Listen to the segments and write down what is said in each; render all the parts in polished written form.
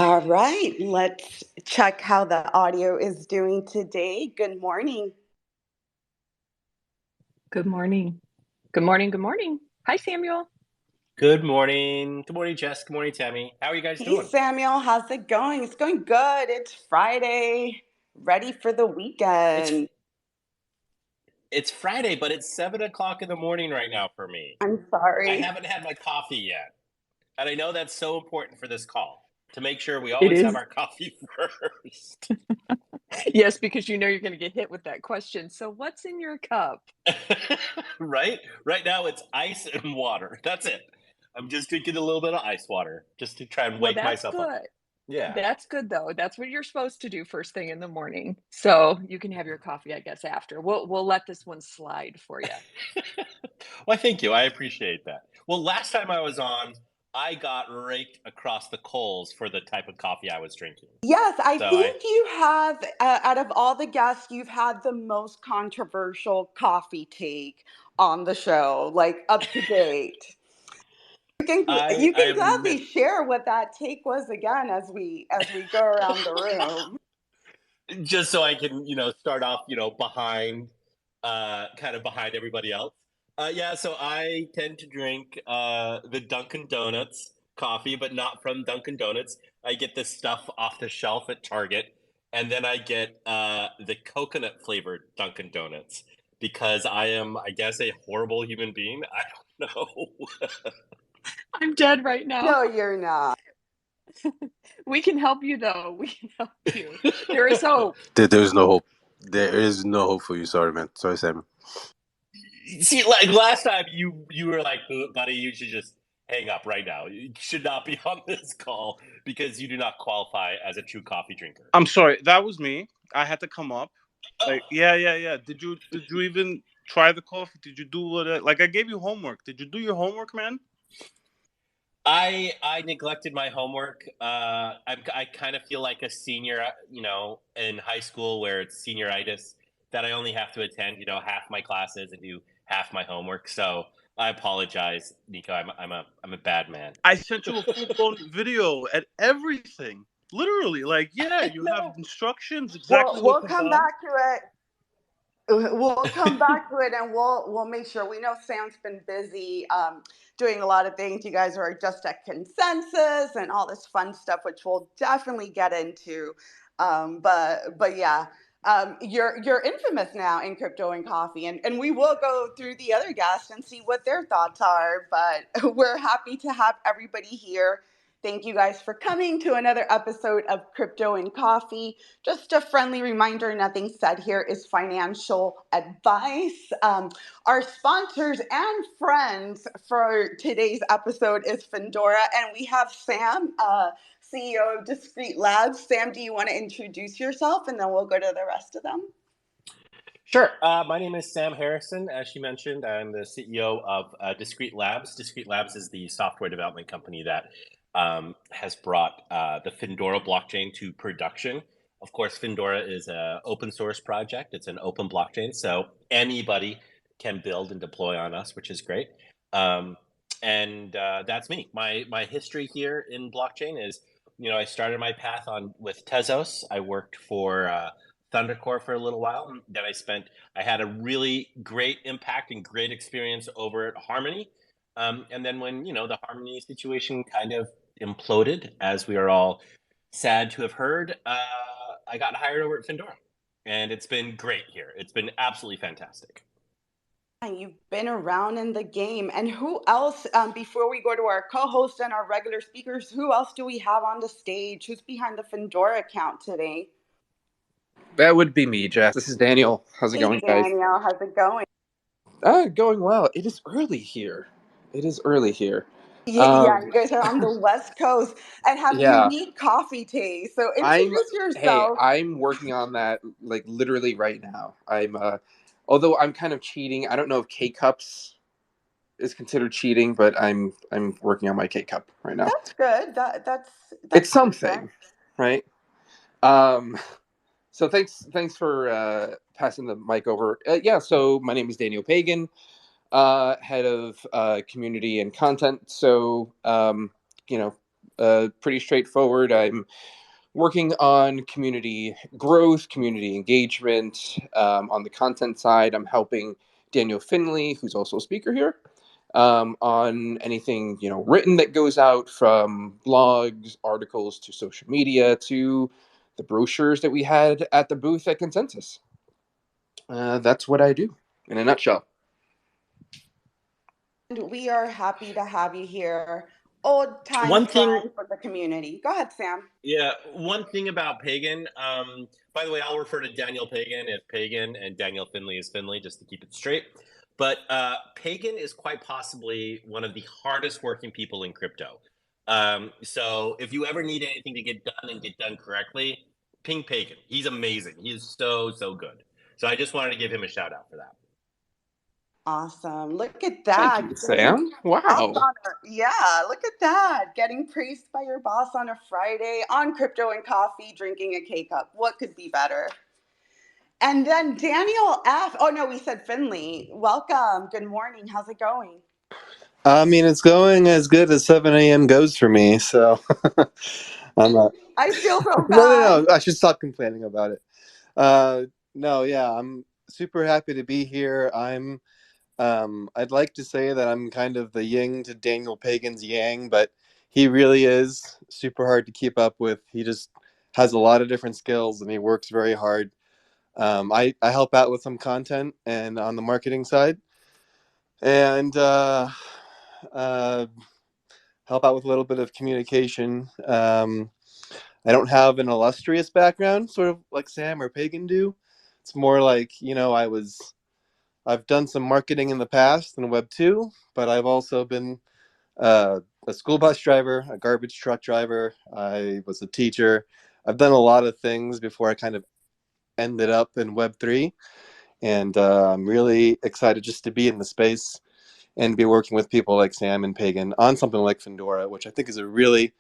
All right, let's check how the audio is doing today. Good morning. Good morning. Good morning. Good morning. Hi, Samuel. Good morning. Good morning, Jess. Good morning, Tammy. How are you guys Hey, doing? Samuel, how's it going? It's going good. It's Friday, ready for the It's weekend. it's Friday, but it's 7 o'clock in the morning right now for me. I'm I sorry. haven't had my coffee yet. And I know that's so important for this call to make sure we It always have is. our coffee first. Yes, because you know you're going to get hit with that question. So, what's in your cup? Right? Right now it's ice and water. That's it. I'm just drinking a little bit of ice water just to try and Well, wake that's myself up. good. Yeah. That's good, though. That's what you're supposed to do first thing in the morning. So, you can have your coffee, I guess, after. We'll let this one slide for you. Well, thank you. I appreciate that. Well, last time I was on, I got raked across the coals for the type of coffee I was drinking. Yes, I So I, think you have, out of all the guests, you've had the most controversial coffee take on the show, like up to date. You can I'm gladly share what that take was again as we go around the room. just so I can, start off, behind, kind of behind everybody else. Yeah, so I tend to drink the Dunkin' Donuts coffee, but not from Dunkin' Donuts. I get this stuff off the shelf at Target, and then I get the coconut flavored Dunkin' Donuts because I am, I guess, a horrible human being. I don't know. I'm dead right now. No, you're not. We can help you, though. We can help you. There is hope. There's no hope. There is no hope for you. Sorry, man. Sorry, Sam. See, like last time, you were like, buddy, you should just hang up right now. You should not be on this call because you do not qualify as a true coffee drinker. I'm sorry, that was me. I had to come up. Oh, Like, yeah. Did you even try the coffee? Did you do what? Like, I gave you homework. Did you do your homework, man? I neglected my homework. I kind of feel like a senior, in high school where it's senioritis that I only have to attend, half my classes and do half my homework. So I apologize, Nico. I'm a bad man. I sent you a full blown video at everything. Literally, like, yeah, I you have know. instructions We'll exactly what we'll to come buy. back to it. We'll come back to it, and we'll make sure. We know Sam's been busy doing a lot of things. You guys are just at consensus and all this fun stuff, which we'll definitely get into. But yeah, you're infamous now in crypto and coffee, and we will go through the other guests and see what their thoughts are. But we're happy to have everybody here. Thank you guys for coming to another episode of Crypto and Coffee. Just a friendly reminder, nothing said here is financial advice. Our sponsors and friends for today's episode is Findora, and we have Sam, CEO of Discrete Labs. Sam, do you want to introduce yourself, and then we'll go to the rest of them? Sure. My name is Sam Harrison. As she mentioned, I'm the CEO of Discrete Labs. Discrete Labs is the software development company that has brought the Findora blockchain to production. Of course, Findora is an open source project. It's an open blockchain, so anybody can build and deploy on us, which is great. And that's me. My history here in blockchain is, I started my path on with Tezos. I worked for Thundercore for a little while. And then I had a really great impact and great experience over at Harmony. And then when, the Harmony situation kind of imploded, as we are all sad to have heard, I got hired over at Findora. And it's been great here. It's been absolutely fantastic. And you've been around in the game. And who else, before we go to our co-host and our regular speakers, who else do we have on the stage? Who's behind the Findora account today? That would be me, Jess. This is Daniel. How's it Hey, going, guys? Danielle, how's it going? Going well. It is early here. It is early here. Yeah, you guys are on the West Coast and have Yeah, unique coffee taste. So I'm. introduce Hey, yourself. I'm working on that like literally right now. Although I'm kind of cheating. I don't know if K cups is considered cheating, but I'm working on my K cup right now. That's good. That's It's different. something, right? Um. So thanks for passing the mic over. Yeah. So my name is Daniel Pagan. Head of community and content. So, pretty straightforward. I'm working on community growth, community engagement. On the content side, I'm helping Daniel Finley, who's also a speaker here, on anything written that goes out, from blogs, articles, to social media, to the brochures that we had at the booth at Consensus. That's what I do in a nutshell. And we are happy to have you here. Old time One thing, friend for the community. Go ahead, Sam. yeah, one thing about Pagan. By the way, I'll refer to Daniel Pagan as Pagan, and Daniel Finley as Finley, just to keep it straight. But Pagan is quite possibly one of the hardest working people in crypto. So if you ever need anything to get done and get done correctly, ping Pagan. He's amazing. He is so good. So I just wanted to give him a shout out for that. Awesome. Look at that. Thank you, Sam. Wow. Yeah, look at that. Getting praised by your boss on a Friday on Crypto and Coffee, drinking a K-Cup. What could be better? And then Daniel F. Oh, no, we said Finley. Welcome. Good morning. How's it going? I mean, it's going as good as 7 a.m. goes for me, so I'm not. I feel so bad. No. I should stop complaining about it. No, yeah, I'm super happy to be here. I'd like to say that I'm kind of the yin to Daniel Pagan's yang, but he really is super hard to keep up with. He just has a lot of different skills, and he works very hard. I help out with some content and on the marketing side, and help out with a little bit of communication. I don't have an illustrious background, sort of like Sam or Pagan do. It's more like, I've done some marketing in the past in Web 2, but I've also been a school bus driver, a garbage truck driver. I was a teacher. I've done a lot of things before I kind of ended up in Web 3. And I'm really excited just to be in the space and be working with people like Sam and Pagan on something like Findora, which I think is a really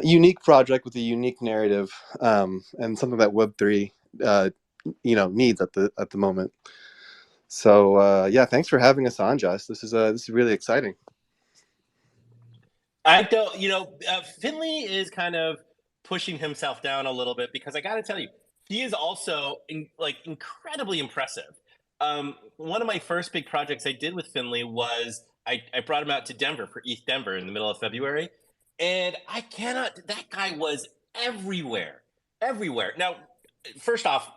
unique project with a unique narrative, and something that Web3 needs at the moment. So yeah, thanks for having us on, Josh. This is really exciting. I don't, Finley is kind of pushing himself down a little bit, because I got to tell you, he is also incredibly impressive. One of my first big projects I did with Finley was I brought him out to Denver for ETH Denver in the middle of February. And that guy was everywhere. Now, first off,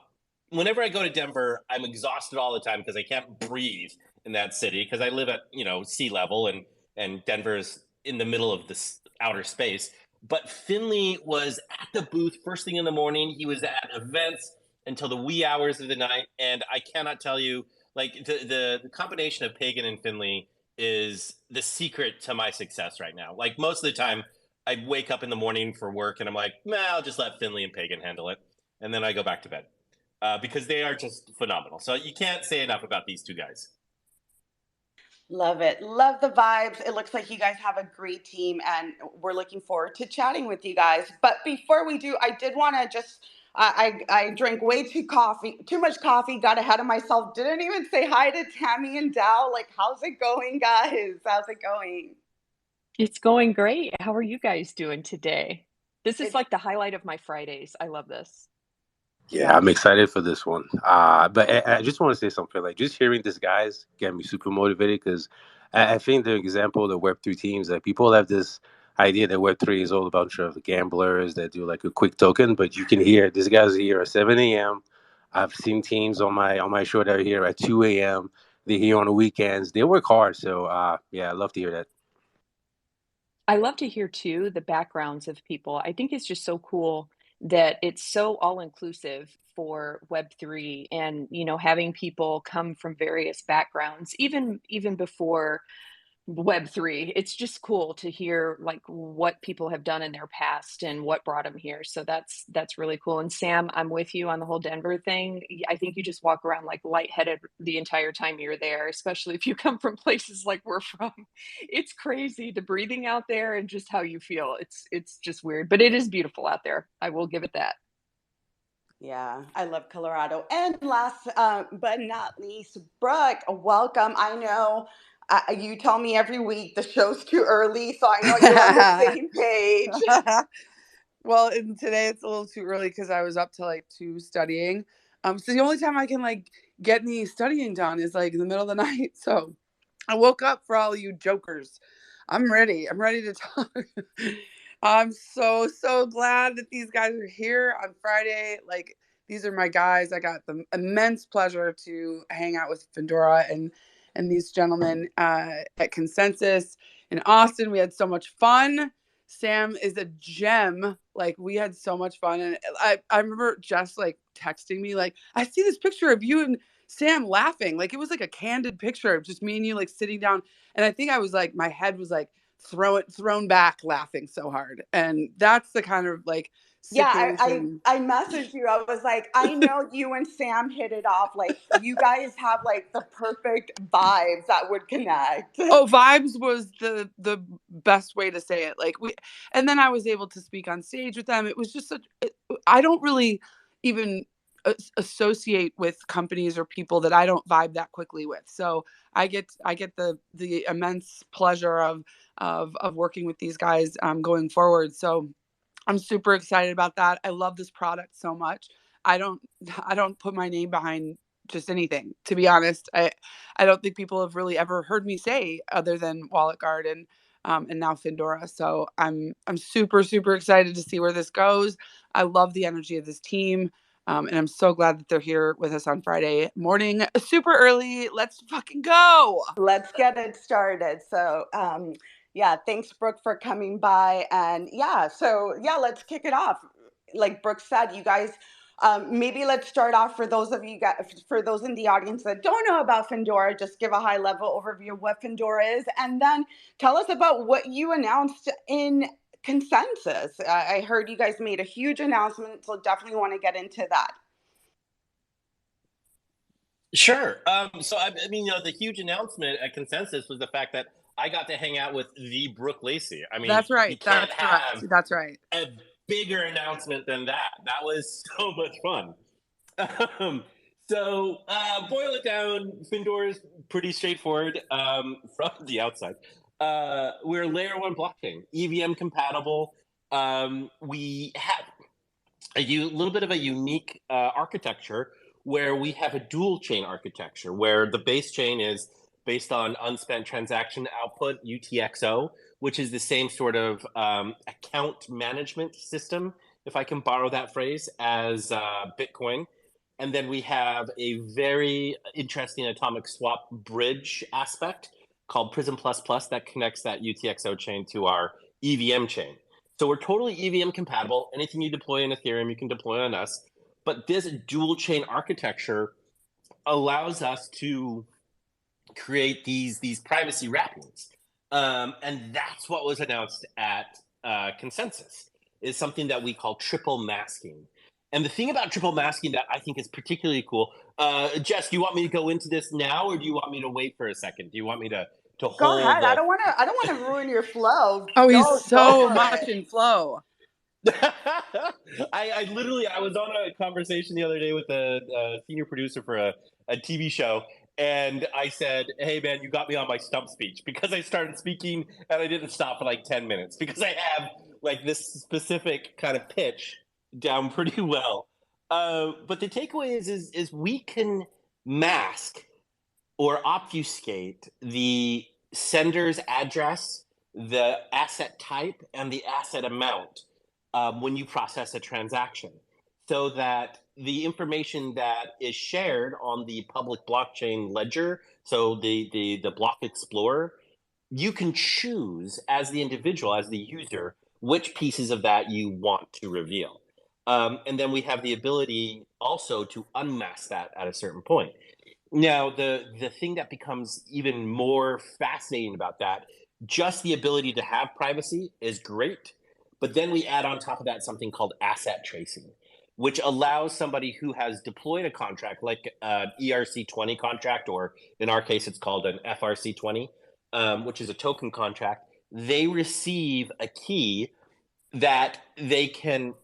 whenever I go to Denver, I'm exhausted all the time because I can't breathe in that city, because I live at, sea level, and Denver is in the middle of this outer space. But Finley was at the booth first thing in the morning. He was at events until the wee hours of the night. And I cannot tell you, the combination of Pagan and Finley is the secret to my success right now. Like, most of the time, I wake up in the morning for work and I'm like, I'll just let Finley and Pagan handle it. And then I go back to bed, because they are just phenomenal. So you can't say enough about these two guys. Love it. Love the vibes. It looks like you guys have a great team, and we're looking forward to chatting with you guys. But before we do, I did want to just, I drank way too much coffee, got ahead of myself, didn't even say hi to Tammy and Dow. Like, how's it going, guys? How's it going? It's going great. How are you guys doing today? This is like the highlight of my Fridays. I love this. Yeah, I'm excited for this one. But I just want to say something. Like, just hearing these guys get me super motivated, because I think the example of the Web3 teams, like, people have this idea that Web3 is all a bunch of gamblers that do like a quick token, but you can hear these guys are here at 7 a.m. I've seen teams on my show that are here at 2 a.m. They're here on the weekends. They work hard. So yeah, I love to hear that. I love to hear too the backgrounds of people. I think it's just so cool that it's so all inclusive for Web3, and having people come from various backgrounds, even before Web3. It's just cool to hear like what people have done in their past and what brought them here. So that's really cool. And Sam, I'm with you on the whole Denver thing. I think you just walk around like lightheaded the entire time you're there, especially if you come from places like we're from. It's crazy, the breathing out there and just how you feel. It's just weird, but it is beautiful out there. I will give it that. Yeah, I love Colorado. And last but not least, Brooke, welcome. I know You tell me every week the show's too early, so I know you're on the same page. Well, and today it's a little too early because I was up till like 2 studying. So the only time I can like get any studying done is like in the middle of the night. So I woke up for all you jokers. I'm ready. I'm ready to talk. I'm so glad that these guys are here on Friday. Like, these are my guys. I got the immense pleasure to hang out with Findora and these gentlemen at Consensus in Austin. We had so much fun. Sam is a gem. Like, we had so much fun. And I remember Jess like texting me, like, I see this picture of you and Sam laughing. Like, it was like a candid picture of just me and you like sitting down. And I think I was like, my head was like thrown back laughing so hard. And that's the kind of like situation. I messaged you. I was like, I know you and Sam hit it off. Like, you guys have like the perfect vibes that would connect. Oh, vibes was the best way to say it. Like, and then I was able to speak on stage with them. It was just I don't really even associate with companies or people that I don't vibe that quickly with. So I get the immense pleasure of working with these guys going forward. So I'm super excited about that. I love this product so much. I don't put my name behind just anything, to be honest. I don't think people have really ever heard me say other than Wallet Guard and now Findora. So I'm super excited to see where this goes. I love the energy of this team. And I'm so glad that they're here with us on Friday morning, super early. Let's fucking go. Let's get it started. So, yeah, thanks, Brooke, for coming by. And let's kick it off. Like Brooke said, you guys, maybe let's start off for those of you guys, for those in the audience that don't know about Findora, just give a high level overview of what Findora is, and then tell us about what you announced in Consensus. I heard you guys made a huge announcement, so definitely want to get into that. Sure. So I mean, the huge announcement at Consensus was the fact that I got to hang out with the Brooke Lacey. I mean, that's right. You can't have That's right. a bigger announcement than that. That was so much fun. Boil it down. Findora is pretty straightforward from the outside. We're layer 1 blockchain, EVM compatible. We have a little bit of a unique architecture where we have a dual chain architecture where the base chain is based on unspent transaction output, UTXO, which is the same sort of account management system, if I can borrow that phrase, as Bitcoin. And then we have a very interesting atomic swap bridge aspect called Prism++ that connects that UTXO chain to our EVM chain. So we're totally EVM compatible. Anything you deploy in Ethereum, you can deploy on us. But this dual chain architecture allows us to create these privacy wrappings. And that's what was announced at Consensus, is something that we call triple masking. And the thing about triple masking that I think is particularly cool, Jess, do you want me to go into this now, or do you want me to wait for a second? Do you want me to hold? Go ahead. I don't want to ruin your flow. Oh, he's so much in flow. I was on a conversation the other day with a senior producer for a TV show, and I said, hey man, you got me on my stump speech, because I started speaking and I didn't stop for like 10 minutes because I have like this specific kind of pitch down pretty well. But the takeaway is we can mask or obfuscate the sender's address, the asset type, and the asset amount when you process a transaction, so that the information that is shared on the public blockchain ledger, so the block explorer, you can choose as the individual, as the user, which pieces of that you want to reveal. And then we have the ability also to unmask that at a certain point. Now, the thing that becomes even more fascinating about that, just the ability to have privacy is great. But then we add on top of that something called asset tracing, which allows somebody who has deployed a contract, like an ERC20 contract, or in our case, it's called an FRC20, which is a token contract. They receive a key that they can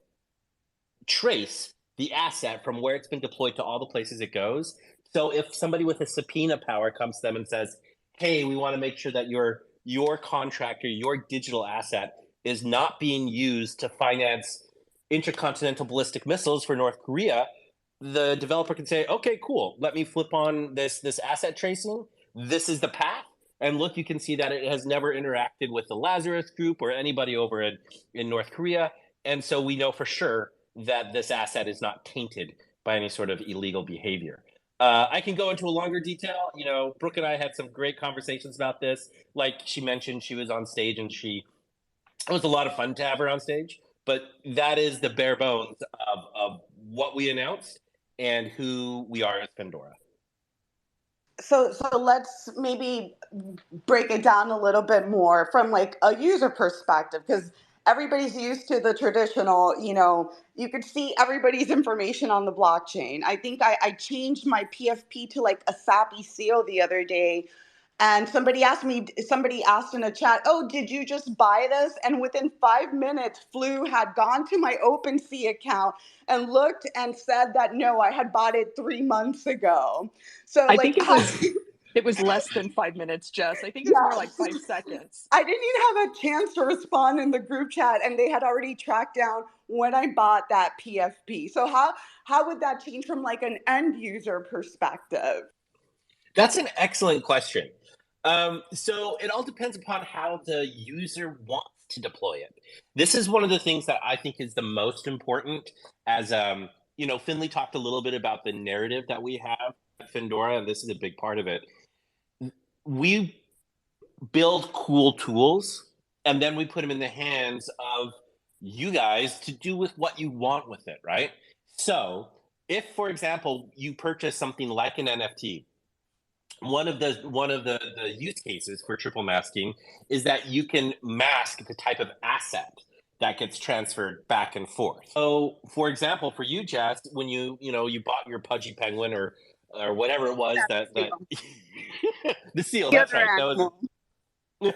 trace the asset from where it's been deployed to all the places it goes. So if somebody with a subpoena power comes to them and says, hey, we want to make sure that your contract or your digital asset is not being used to finance intercontinental ballistic missiles for North Korea, the developer can say, okay, cool, let me flip on this asset tracing. This is the path. And look, you can see that it has never interacted with the Lazarus group or anybody over in North Korea. And so we know for sure that this asset is not tainted by any sort of illegal behavior. I can go into a longer detail. You know, Brooke and I had some great conversations about this. Like she mentioned, she was on stage and it was a lot of fun to have her on stage. But that is the bare bones of what we announced and who we are as Findora. So let's maybe break it down a little bit more from like a user perspective, because everybody's used to the traditional, you know, you could see everybody's information on the blockchain. I think I changed my PFP to like a SAPI seal the other day. And somebody asked in a chat, oh, did you just buy this? And within 5 minutes, Flu had gone to my OpenSea account and looked and said that, no, I had bought it 3 months ago. So I like, think it was less than 5 minutes, Jess. I think it was more like 5 seconds. I didn't even have a chance to respond in the group chat, and they had already tracked down when I bought that PFP. So how would that change from like an end user perspective? That's an excellent question. So it all depends upon how the user wants to deploy it. This is one of the things that I think is the most important. As you know, Finley talked a little bit about the narrative that we have at Findora, and this is a big part of it. We build cool tools, and then we put them in the hands of you guys to do with what you want with it, right? So if, for example, you purchase something like an NFT, one of the use cases for triple masking is that you can mask the type of asset that gets transferred back and forth. So, for example, for you, Jess, when you bought your pudgy penguin or whatever it was that the seal, that's right. That was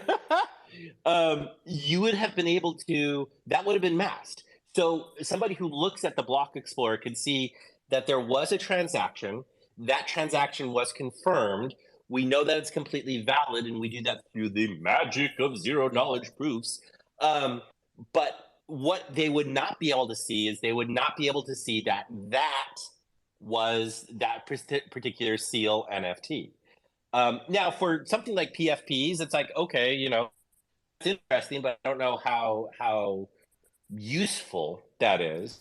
you would have been able to, that would have been masked. So somebody who looks at the Block Explorer could see that there was a transaction. That transaction was confirmed. We know that it's completely valid, and we do that through the magic of zero knowledge proofs. But what they would not be able to see is they would not be able to see that was that particular seal NFT. Now, for something like PFPs, it's like, okay, you know, it's interesting, but I don't know how useful that is.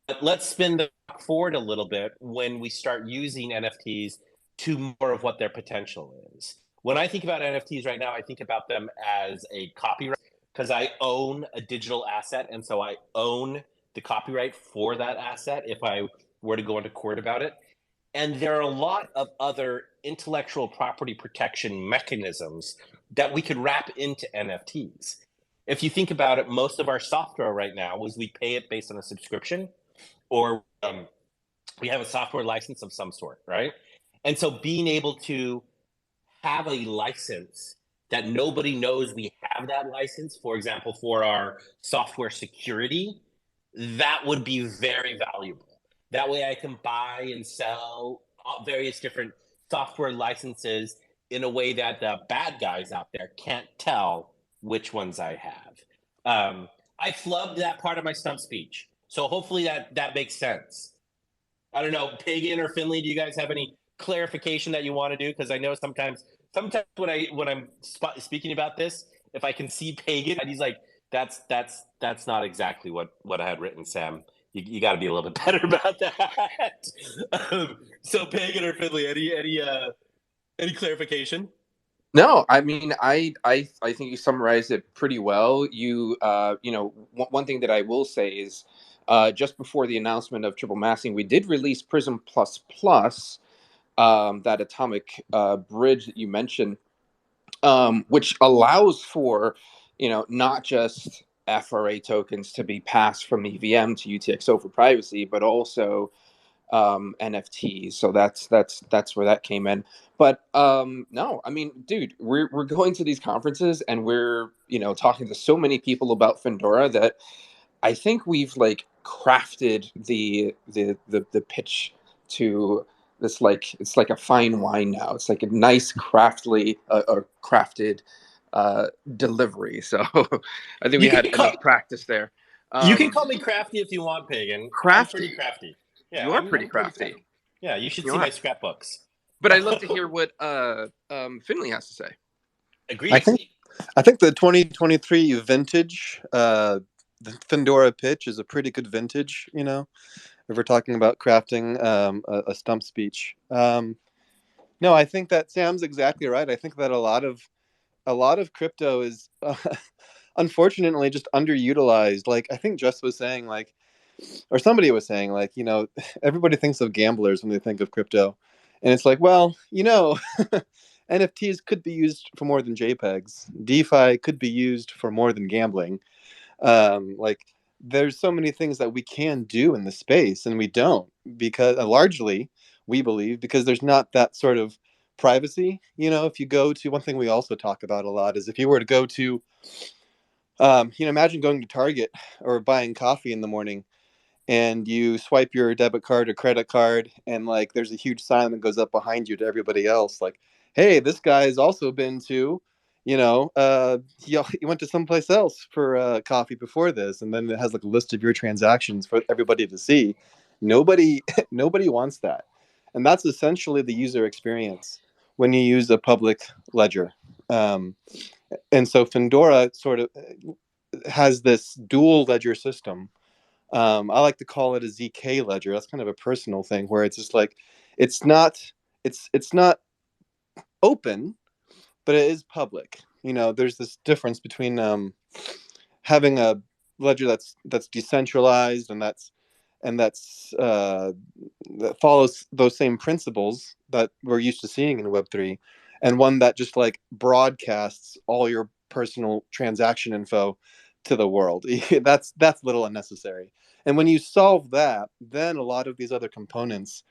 But let's spin the clock forward a little bit when we start using NFTs to more of what their potential is. When I think about NFTs right now, I think about them as a copyright, because I own a digital asset, and so I own the copyright for that asset if I were to go into court about it. And there are a lot of other intellectual property protection mechanisms that we could wrap into NFTs. If you think about it, most of our software right now is we pay it based on a subscription, or we have a software license of some sort, right? And so being able to have a license that nobody knows we have that license, for example, for our software security, that would be very valuable. That way I can buy and sell various different software licenses in a way that the bad guys out there can't tell which ones I have. I flubbed that part of my stump speech, so hopefully that makes sense. I don't know, Pagan or Finley, do you guys have any clarification that you want to do? Because I know sometimes when I'm speaking about this, if I can see Pagan, he's like, that's not exactly what I had written, Sam. You got to be a little bit better about that. So Pagan or Finley, any clarification? No, I mean, I think you summarized it pretty well. You know, one thing that I will say is, just before the announcement of triple masking, we did release Prism Plus Plus, that atomic bridge that you mentioned, which allows for, you know, not just FRA tokens to be passed from EVM to UTXO for privacy, but also NFTs. So that's where that came in. But no, I mean, dude, we're going to these conferences and we're, you know, talking to so many people about Findora that I think we've like crafted the pitch to it's like a fine wine now. It's like a nice craftly or crafted delivery. So I think we had enough practice there. You can call me crafty if you want, Pagan. Crafty. I'm pretty crafty. Yeah, you are I'm pretty crafty. Yeah, you should You see are. my scrapbooks. But I'd love to hear what Finley has to say. Agreed. I think the 2023 vintage, the Findora pitch is a pretty good vintage. You know, if we're talking about crafting a stump speech. No, I think that Sam's exactly right. I think that a lot of crypto is unfortunately just underutilized. Like I think Jess was saying, like, or somebody was saying, like, you know, everybody thinks of gamblers when they think of crypto, and it's like, well, you know, NFTs could be used for more than JPEGs. DeFi could be used for more than gambling. Like, there's so many things that we can do in the space, and we don't, because largely we believe because there's not that sort of privacy. You know, if you go to, one thing we also talk about a lot is if you were to go to, you know, imagine going to Target or buying coffee in the morning, and you swipe your debit card or credit card, and like there's a huge sign that goes up behind you to everybody else, like, hey, this guy's also been to, you know, he went to someplace else for coffee before this, and then it has like a list of your transactions for everybody to see. Nobody nobody wants that, and that's essentially the user experience when you use a public ledger. And so Findora sort of has this dual ledger system. I like to call it a ZK ledger. That's kind of a personal thing where it's just like it's not open, but it is public. You know, there's this difference between having a ledger that's decentralized and that follows those same principles that we're used to seeing in Web3, and one that just like broadcasts all your personal transaction info to the world. That's a little unnecessary. And when you solve that, then a lot of these other components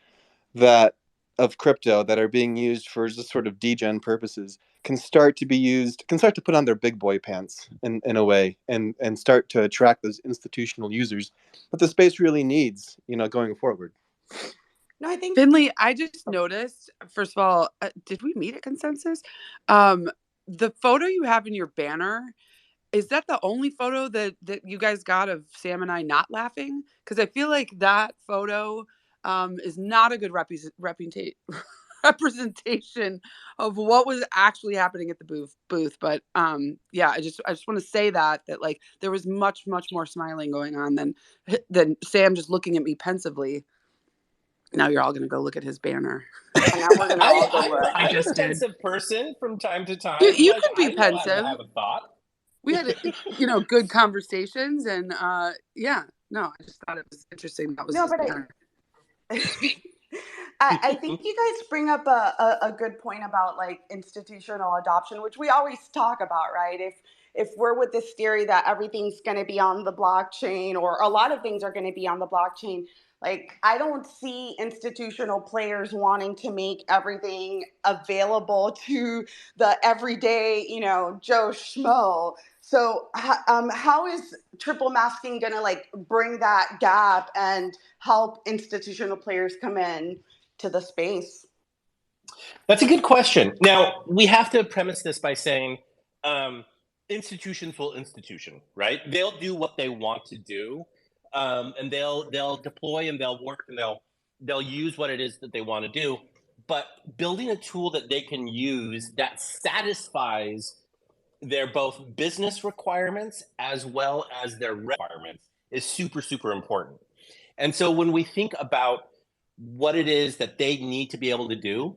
that of crypto that are being used for just sort of degen purposes can start to put on their big boy pants in a way, and start to attract those institutional users that the space really needs, you know, going forward. No, I think Finley, I just noticed, first of all, did we meet at consensus? The photo you have in your banner, is that the only photo that you guys got of Sam and I not laughing? Because I feel like that photo is not a good representation of what was actually happening at the booth. But yeah, I just want to say that like there was much more smiling going on than Sam just looking at me pensively. Now you're all going to go look at his banner. And now we're going to all go look. I'm a pensive person from time to time. You like, can be pensive. I have a thought. We had, you know, good conversations, and yeah, no, I just thought it was interesting. That was no, but I think you guys bring up a good point about like institutional adoption, which we always talk about, right? If we're with this theory that everything's going to be on the blockchain, or a lot of things are going to be on the blockchain, like I don't see institutional players wanting to make everything available to the everyday, you know, Joe Schmo. So how is triple masking going to like bring that gap and help institutional players come in to the space? That's a good question. Now, we have to premise this by saying institutions will institution, right? They'll do what they want to do, and they'll deploy and they'll work and they'll use what it is that they want to do. But building a tool that they can use that satisfies their both business requirements as well as their requirements is super, super important. And so when we think about what it is that they need to be able to do,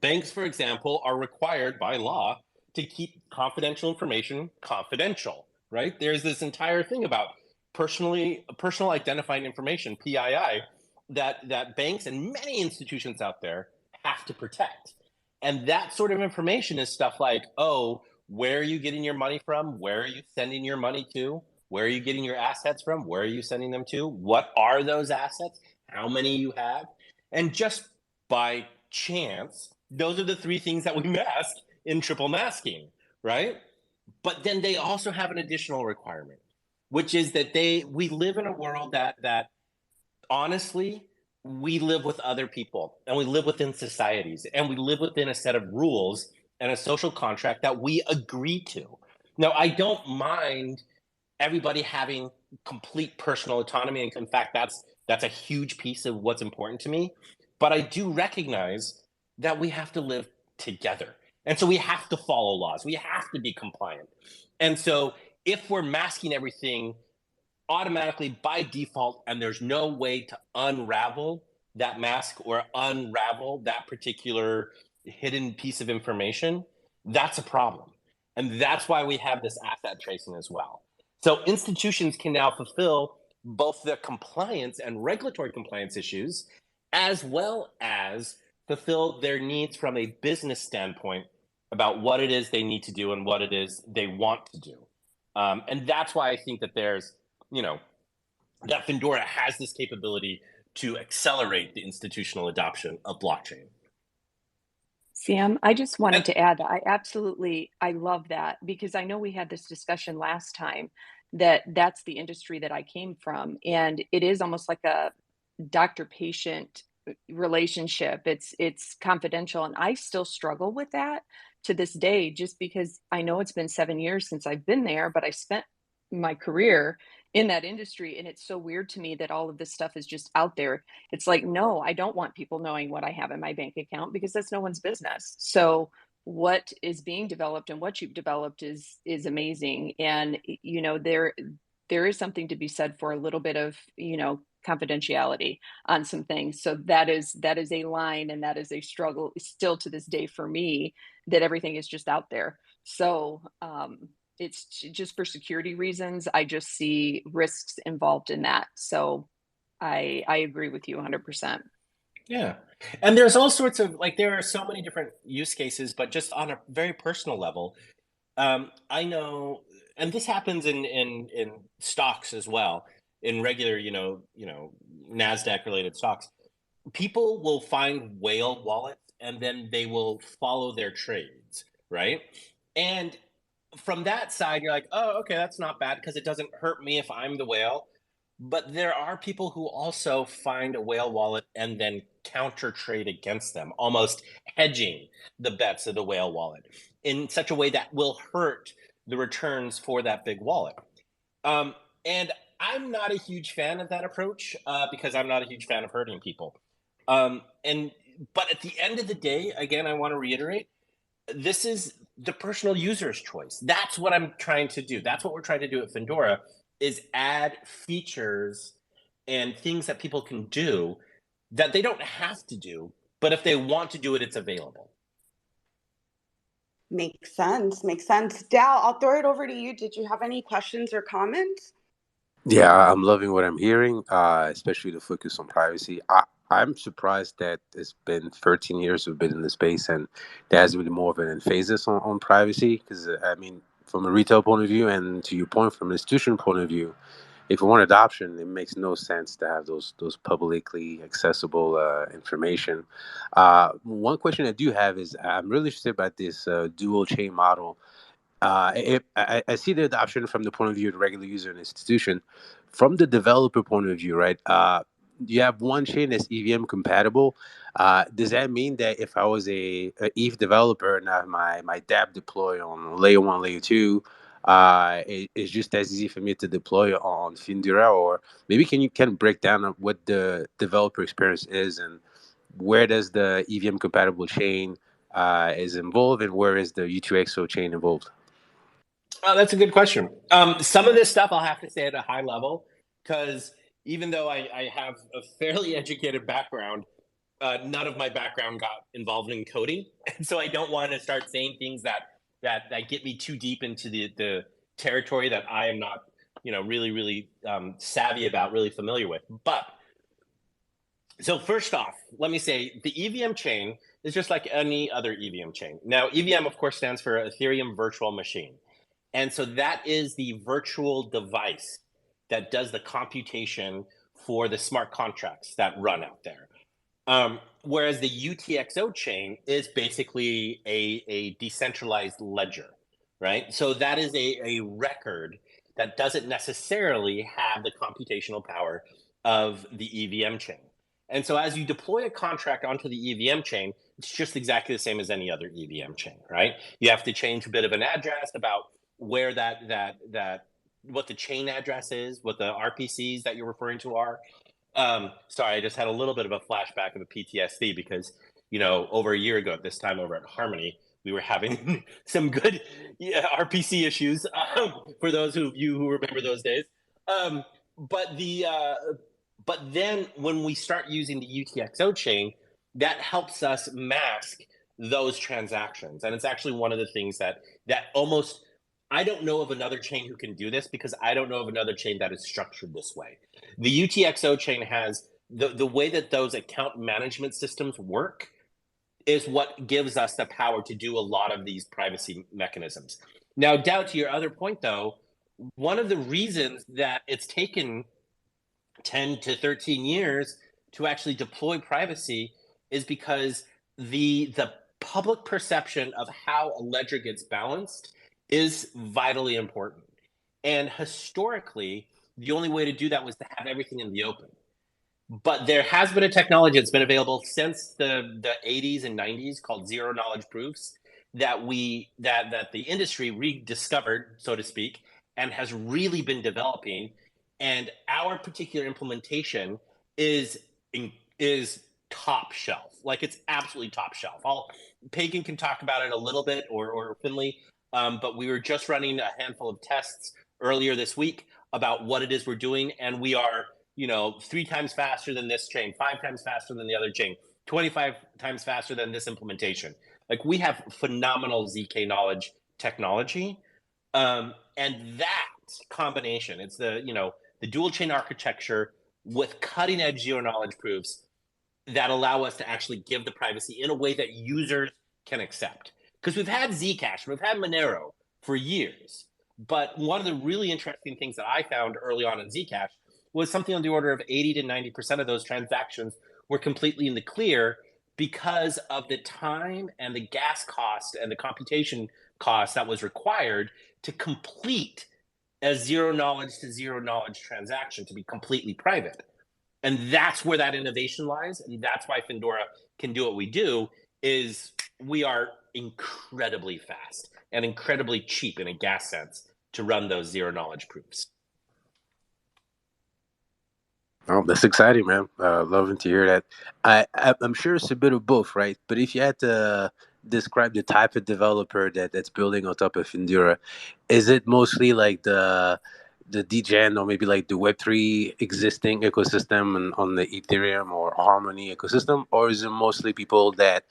banks, for example, are required by law to keep confidential information confidential, right? There's this entire thing about personal identifying information, PII, that banks and many institutions out there have to protect. And that sort of information is stuff like, oh, where are you getting your money from? Where are you sending your money to? Where are you getting your assets from? Where are you sending them to? What are those assets? How many you have? And just by chance, those are the three things that we mask in triple masking, right? But then they also have an additional requirement, which is that we live in a world that honestly we live with other people, and we live within societies, and we live within a set of rules and a social contract that we agree to. Now, I don't mind everybody having complete personal autonomy, and in fact, that's a huge piece of what's important to me. But I do recognize that we have to live together, and so we have to follow laws. We have to be compliant, and so if we're masking everything automatically by default, and there's no way to unravel that mask or unravel that particular hidden piece of information, that's a problem. And that's why we have this asset tracing as well. So institutions can now fulfill both the compliance and regulatory compliance issues, as well as fulfill their needs from a business standpoint about what it is they need to do and what it is they want to do. And that's why I think that there's, that Findora has this capability to accelerate the institutional adoption of blockchain. Sam, I just wanted And to add that I love that because I know we had this discussion last time that that's the industry that I came from. And it is almost like a doctor-patient relationship. It's confidential. And I still struggle with that to this day, just because I know it's been 7 years since I've been there, but I spent my career in that industry. And it's so weird to me that all of this stuff is just out there. It's like, no, I don't want people knowing what I have in my bank account because that's no one's business. So what is being developed and what you've developed is amazing. And there is something to be said for a little bit of, confidentiality on some things. So that is a line, and that is a struggle still to this day for me, that everything is just out there. So it's just for security reasons. I just see risks involved in that. So I agree with you 100%. yeah, and there's all sorts of there are so many different use cases, but just on a very personal level, I know, and this happens in stocks as well, in regular, Nasdaq related stocks. People will find whale wallets and then they will follow their trades, right? And from that side, you're like, oh, okay, that's not bad because it doesn't hurt me if I'm the whale. But there are people who also find a whale wallet and then counter trade against them, almost hedging the bets of the whale wallet in such a way that will hurt the returns for that big wallet. And I'm not a huge fan of that approach because I'm not a huge fan of hurting people. But at the end of the day, again, I want to reiterate, this is the personal user's choice. That's what I'm trying to do. That's what we're trying to do at Findora, is add features and things that people can do that they don't have to do, but if they want to do it, it's available. Makes sense. Makes sense. Dal, I'll throw it over to you. Did you have any questions or comments? Yeah, I'm loving what I'm hearing, especially the focus on privacy. I'm surprised that it's been 13 years we've been in the space and there hasn't been more of an emphasis on privacy. Because, I mean, from a retail point of view and to your point, from an institutional point of view, if you want adoption, it makes no sense to have those publicly accessible information. One question I do have is I'm really interested about this dual chain model. I see the adoption from the point of view of the regular user and institution. From the developer point of view, right? You have one chain that's EVM compatible. Does that mean that if I was a ETH developer and I have my dApp deploy on layer 1, layer 2, it's just as easy for me to deploy on Findora? Or maybe can you break down on what the developer experience is and where does the EVM compatible chain is involved and where is the U2XO chain involved? Oh, that's a good question. Some of this stuff I'll have to say at a high level, because even though I have a fairly educated background, none of my background got involved in coding, and so I don't want to start saying things that get me too deep into the territory that I am not, really savvy about, really familiar with. But so first off, let me say the EVM chain is just like any other EVM chain. Now, EVM, of course, stands for Ethereum Virtual Machine. And so that is the virtual device that does the computation for the smart contracts that run out there. Whereas the UTXO chain is basically a decentralized ledger, right? So that is a record that doesn't necessarily have the computational power of the EVM chain. And so as you deploy a contract onto the EVM chain, it's just exactly the same as any other EVM chain, right? You have to change a bit of an address about where what the chain address is, what the RPCs that you're referring to are. Sorry, I just had a little bit of a flashback of a PTSD because, over a year ago at this time over at Harmony, we were having some good RPC issues for those of you who remember those days. But then when we start using the UTXO chain, that helps us mask those transactions. And it's actually one of the things that almost, I don't know of another chain who can do this because I don't know of another chain that is structured this way. The UTXO chain has the way that those account management systems work is what gives us the power to do a lot of these privacy mechanisms. Now, down to your other point, though, one of the reasons that it's taken 10 to 13 years to actually deploy privacy is because the public perception of how a ledger gets balanced is vitally important. And historically, the only way to do that was to have everything in the open. But there has been a technology that's been available since the 80s and 90s called zero knowledge proofs that the industry rediscovered, so to speak, and has really been developing. And our particular implementation is top shelf. Like, it's absolutely top shelf. Pagan can talk about it a little bit, or Finley, but we were just running a handful of tests earlier this week about what it is we're doing, and we are 3 times faster than this chain, 5 times faster than the other chain, 25 times faster than this implementation. Like, we have phenomenal ZK knowledge technology, and that combination, it's the dual chain architecture with cutting edge zero knowledge proofs that allow us to actually give the privacy in a way that users can accept. Because we've had Zcash, we've had Monero for years, but one of the really interesting things that I found early on in Zcash was something on the order of 80 to 90% of those transactions were completely in the clear because of the time and the gas cost and the computation cost that was required to complete a zero knowledge to zero knowledge transaction to be completely private. And that's where that innovation lies. And that's why Findora can do what we do, is we are incredibly fast and incredibly cheap in a gas sense to run those zero knowledge proofs. Oh, that's exciting, man. Loving to hear that. I'm sure it's a bit of both, right? But if you had to describe the type of developer that's building on top of Findora, is it mostly like the DGen or maybe like the Web3 existing ecosystem and on the Ethereum or Harmony ecosystem, or is it mostly people that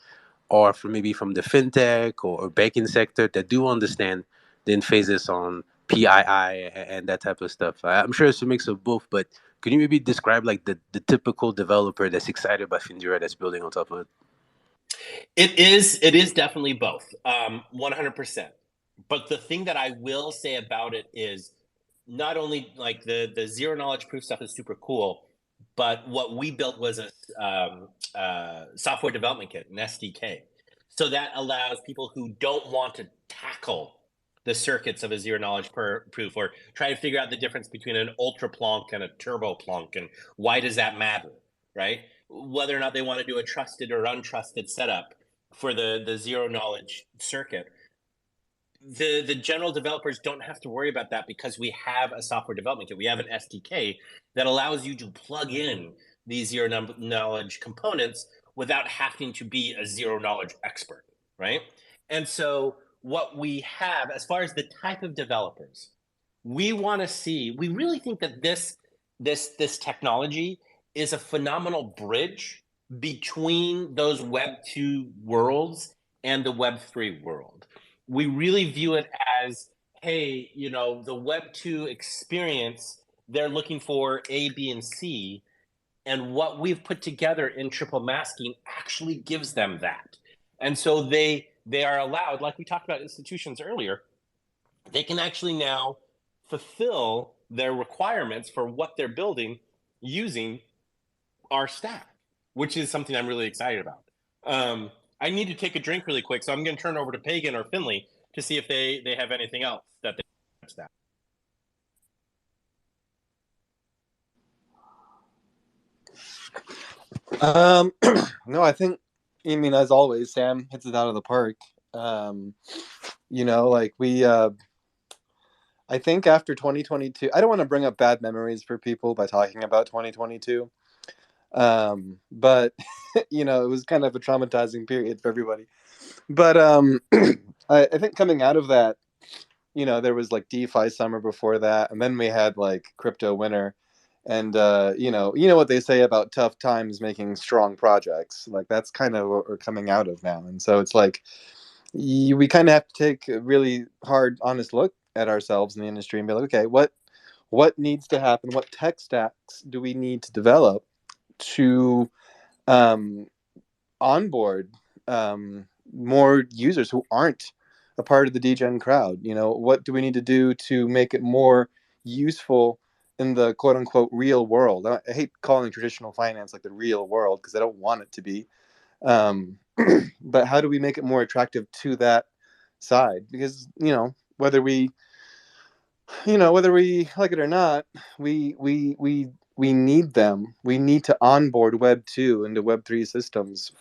are from the fintech or banking sector that do understand the emphasis on PII and that type of stuff? I'm sure it's a mix of both, but could you maybe describe like the typical developer that's excited by Findora that's building on top of it? It is definitely both, 100%. But the thing that I will say about it is not only like the zero knowledge proof stuff is super cool, but what we built was a software development kit, an SDK. So that allows people who don't want to tackle the circuits of a zero knowledge proof or try to figure out the difference between an ultra plonk and a turbo plonk and why does that matter, right? Whether or not they want to do a trusted or untrusted setup for the zero knowledge circuit. The general developers don't have to worry about that because we have a software development kit. We have an SDK that allows you to plug in these zero knowledge components without having to be a zero knowledge expert, right? And so what we have, as far as the type of developers, we really think that this technology is a phenomenal bridge between those Web 2 worlds and the Web 3 world. We really view it as, hey, the Web 2 experience, they're looking for A, B, and C, and what we've put together in triple masking actually gives them that. And so they are allowed, like we talked about institutions earlier, they can actually now fulfill their requirements for what they're building using our stack, which is something I'm really excited about. I need to take a drink really quick, so I'm going to turn over to Pagan or Finley to see if they have anything else that they that. No, I think, I mean, as always, Sam hits it out of the park. Like I think after 2022, I don't want to bring up bad memories for people by talking about 2022. But it was kind of a traumatizing period for everybody. But I think coming out of that, there was like DeFi summer before that, and then we had like crypto winter. And you know what they say about tough times making strong projects. Like that's kind of what we're coming out of now. And so it's like we kind of have to take a really hard, honest look at ourselves in the industry and be like, okay, what needs to happen? What tech stacks do we need to develop to um, onboard more users who aren't a part of the degen crowd? What do we need to do to make it more useful in the quote unquote real world? I hate calling traditional finance like the real world because I don't want it to be. But how do we make it more attractive to that side? Because whether we like it or not, we need them. We need to onboard Web 2 into Web 3 systems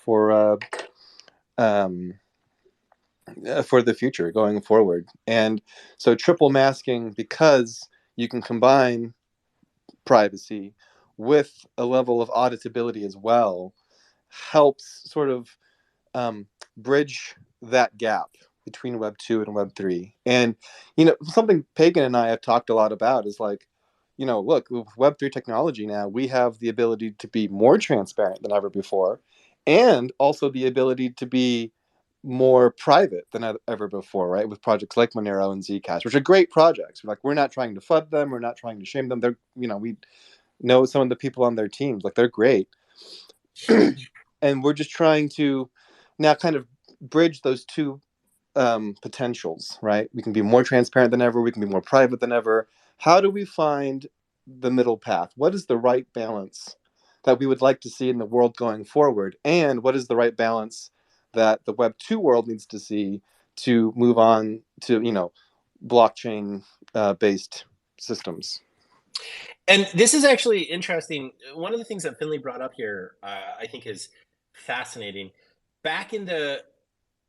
um, for the future going forward. And so triple masking, because you can combine privacy with a level of auditability as well, helps sort of bridge that gap between Web 2 and Web 3. And, something Pagan and I have talked a lot about is like, look, with Web 3 technology now, we have the ability to be more transparent than ever before, and also the ability to be more private than ever before, right? With projects like Monero and Zcash, which are great projects. We're not trying to FUD them. We're not trying to shame them. They're, we know some of the people on their teams, like they're great. And we're just trying to now kind of bridge those two potentials, right? We can be more transparent than ever. We can be more private than ever. How do we find the middle path? What is the right balance that we would like to see in the world going forward? And what is the right balance that the Web 2 world needs to see to move on to, blockchain based systems? And this is actually interesting. One of the things that Finley brought up here, I think is fascinating.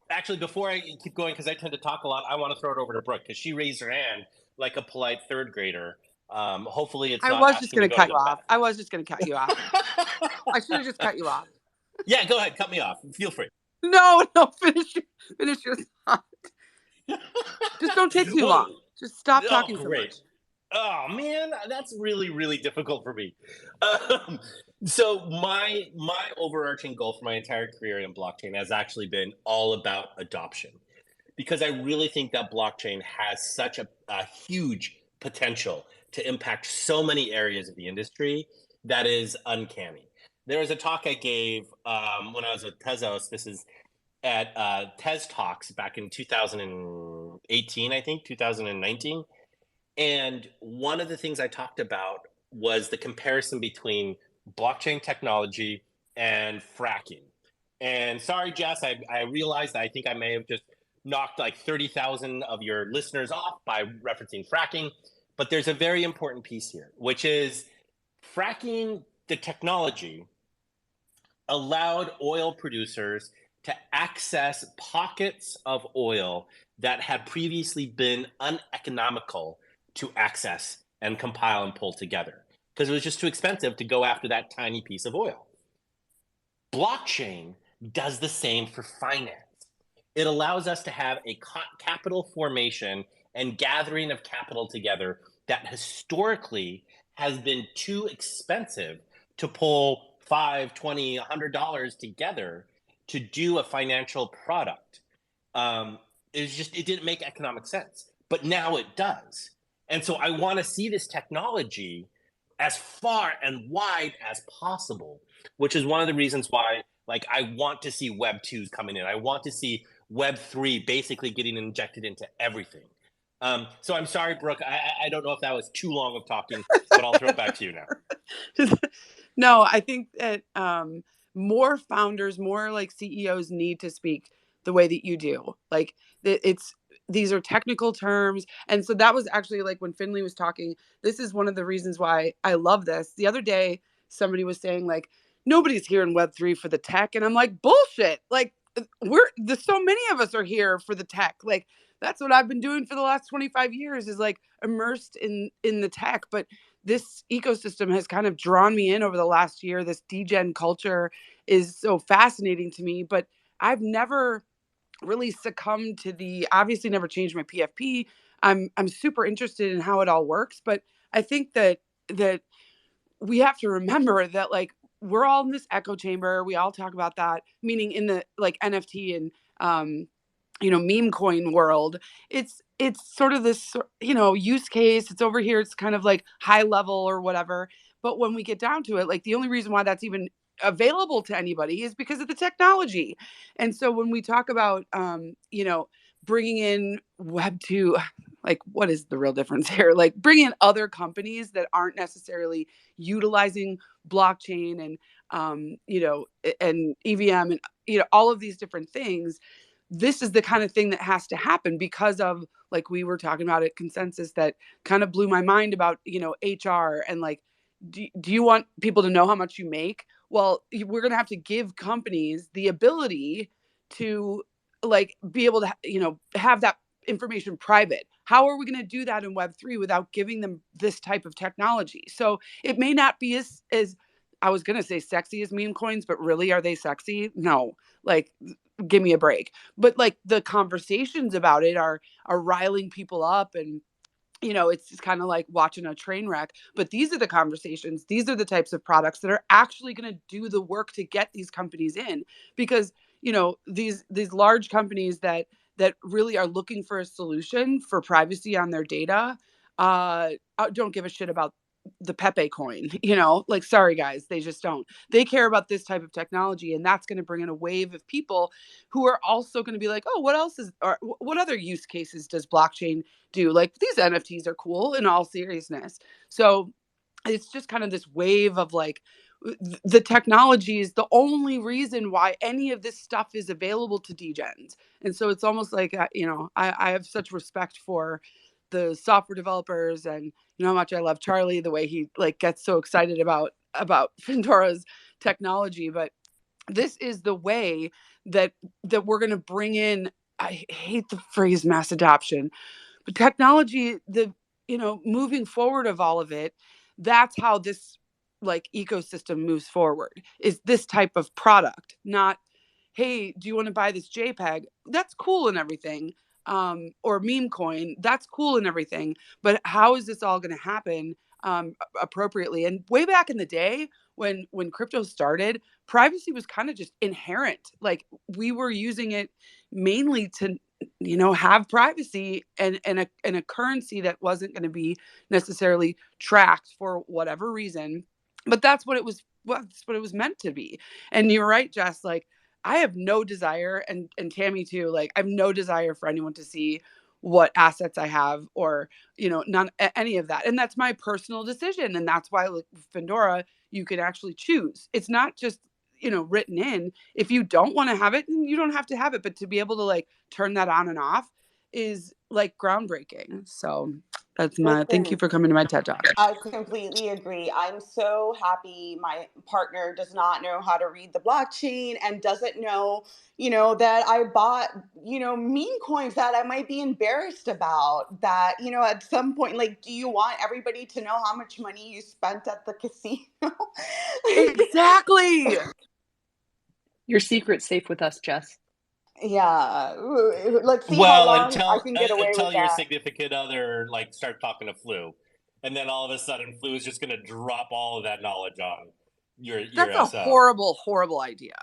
Actually, before I keep going, because I tend to talk a lot, I want to throw it over to Brooke, because she raised her hand like a polite third grader. Hopefully it's I not was just asking going to to go cut you off. I was just going to cut you off. I should have just cut you off. Yeah, go ahead. Cut me off. Feel free. No, finish your thought. Just don't take too long. Just stop talking so much. Oh man, that's really, really difficult for me. So my overarching goal for my entire career in blockchain has actually been all about adoption, because I really think that blockchain has such a huge potential to impact so many areas of the industry that is uncanny. There was a talk I gave when I was at Tezos. This is at Tez Talks back in 2018, I think, 2019. And one of the things I talked about was the comparison between blockchain technology and fracking. And sorry, Jess, I realized that I think I may have just knocked like 30,000 of your listeners off by referencing fracking. But there's a very important piece here, which is fracking, the technology, allowed oil producers to access pockets of oil that had previously been uneconomical to access and compile and pull together, because it was just too expensive to go after that tiny piece of oil. Blockchain does the same for finance. It allows us to have a capital formation and gathering of capital together that historically has been too expensive to pull $5, $20, $100 together to do a financial product. It didn't make economic sense, but now it does. And so I want to see this technology as far and wide as possible, which is one of the reasons why, like, I want to see Web 2s coming in. I want to see Web 3 basically getting injected into everything. So I'm sorry, Brooke. I don't know if that was too long of talking, but I'll throw it back to you now. No, I think that more founders, more like CEOs need to speak the way that you do. Like these are technical terms. And so that was actually like when Finley was talking, this is one of the reasons why I love this. The other day, somebody was saying like, nobody's here in Web3 for the tech. And I'm like, bullshit. Like, there's so many of us are here for the tech. Like, that's what I've been doing for the last 25 years, is like immersed in the tech. But this ecosystem has kind of drawn me in over the last year. This degen culture is so fascinating to me, but I've never really succumbed to obviously never changed my PFP. I'm super interested in how it all works, but I think that we have to remember that, like, we're all in this echo chamber. We all talk about that, meaning in the like NFT and meme coin world. It's sort of this use case. It's over here. It's kind of like high level or whatever. But when we get down to it, like, the only reason why that's even available to anybody is because of the technology. And so when we talk about bringing in Web 2, like, what is the real difference here? Like, bring in other companies that aren't necessarily utilizing blockchain and and EVM and all of these different things. This is the kind of thing that has to happen because of, like we were talking about at Consensus, that kind of blew my mind about HR and like, do you want people to know how much you make? Well, we're going to have to give companies the ability to, like, be able to have that information private. How are we going to do that in Web3 without giving them this type of technology? So it may not be as I was going to say sexy as meme coins, but really, are they sexy? No. Like, give me a break. But like, the conversations about it are riling people up, and it's just kind of like watching a train wreck. But these are the conversations. These are the types of products that are actually going to do the work to get these companies in, because these large companies that really are looking for a solution for privacy on their data don't give a shit about the Pepe coin, like, sorry guys, they just don't. They care about this type of technology, and that's going to bring in a wave of people who are also going to be like, oh, what other use cases does blockchain do? Like, these NFTs are cool, in all seriousness. So it's just kind of this wave of, like, the technology is the only reason why any of this stuff is available to degens. And so it's almost like, I have such respect for the software developers, and how much I love Charlie, the way he, like, gets so excited about Findora's technology. But this is the way that we're going to bring in, I hate the phrase mass adoption, but technology, moving forward of all of it, that's how this, like, ecosystem moves forward, is this type of product. Not, hey, do you want to buy this JPEG? That's cool and everything. Or meme coin, that's cool and everything. But how is this all going to happen appropriately? And way back in the day, when crypto started, privacy was kind of just inherent. Like, we were using it mainly to have privacy and a currency that wasn't going to be necessarily tracked for whatever reason. But that's what it was meant to be. And you're right, Jess, like, I have no desire, and Tammy too, like, I have no desire for anyone to see what assets I have, or none, any of that. And that's my personal decision. And that's why, like, Findora, you can actually choose. It's not just written in. If you don't want to have it, you don't have to have it. But to be able to, like, turn that on and off is, like, groundbreaking. So that's thank you Listen, for coming to my TED Talk. I completely agree. I'm so happy my partner does not know how to read the blockchain and doesn't know, that I bought, meme coins that I might be embarrassed about. That, at some point, like, do you want everybody to know how much money you spent at the casino? Exactly. Your secret's safe with us, Jess. Yeah. Let's see how Well, long I can get away with until your that. significant other, like, start talking to Flu, and then all of a sudden Flu is just going to drop all of that knowledge on your That's a SO. horrible idea.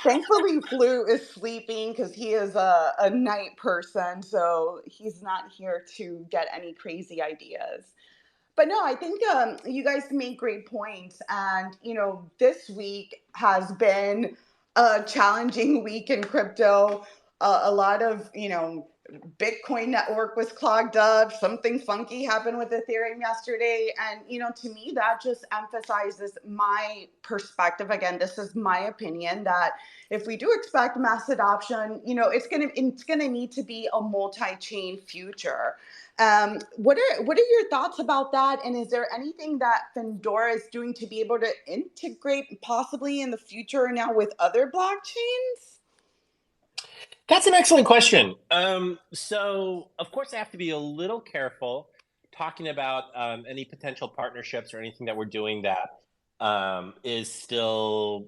Thankfully, Flu is sleeping because he is a night person, so he's not here to get any crazy ideas. But no, I think you guys make great points. And, this week has been a challenging week in crypto. A lot of, Bitcoin network was clogged up. Something funky happened with Ethereum yesterday. And, to me, that just emphasizes my perspective. Again, this is my opinion, that if we do expect mass adoption, it's gonna need to be a multi-chain future. What are your thoughts about that? And is there anything that Findora is doing to be able to integrate possibly in the future now with other blockchains? That's an excellent question. So, of course, I have to be a little careful talking about any potential partnerships or anything that we're doing that is still,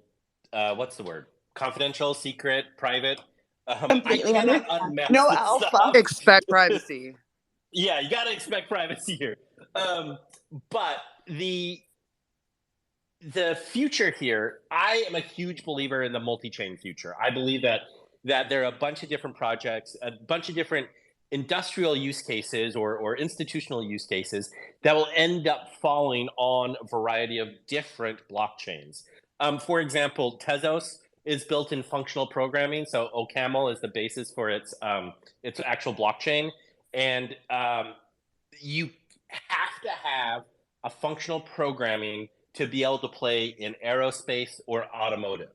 what's the word? Confidential, secret, private. I Completely cannot understand. unmask No this alpha. stuff. Expect privacy. Yeah, you got to expect privacy here. But the future here, I am a huge believer in the multi-chain future. I believe that there are a bunch of different projects, a bunch of different industrial use cases or institutional use cases that will end up falling on a variety of different blockchains. For example, Tezos is built in functional programming, so OCaml is the basis for its actual blockchain, and you have to have a functional programming to be able to play in aerospace or automotive.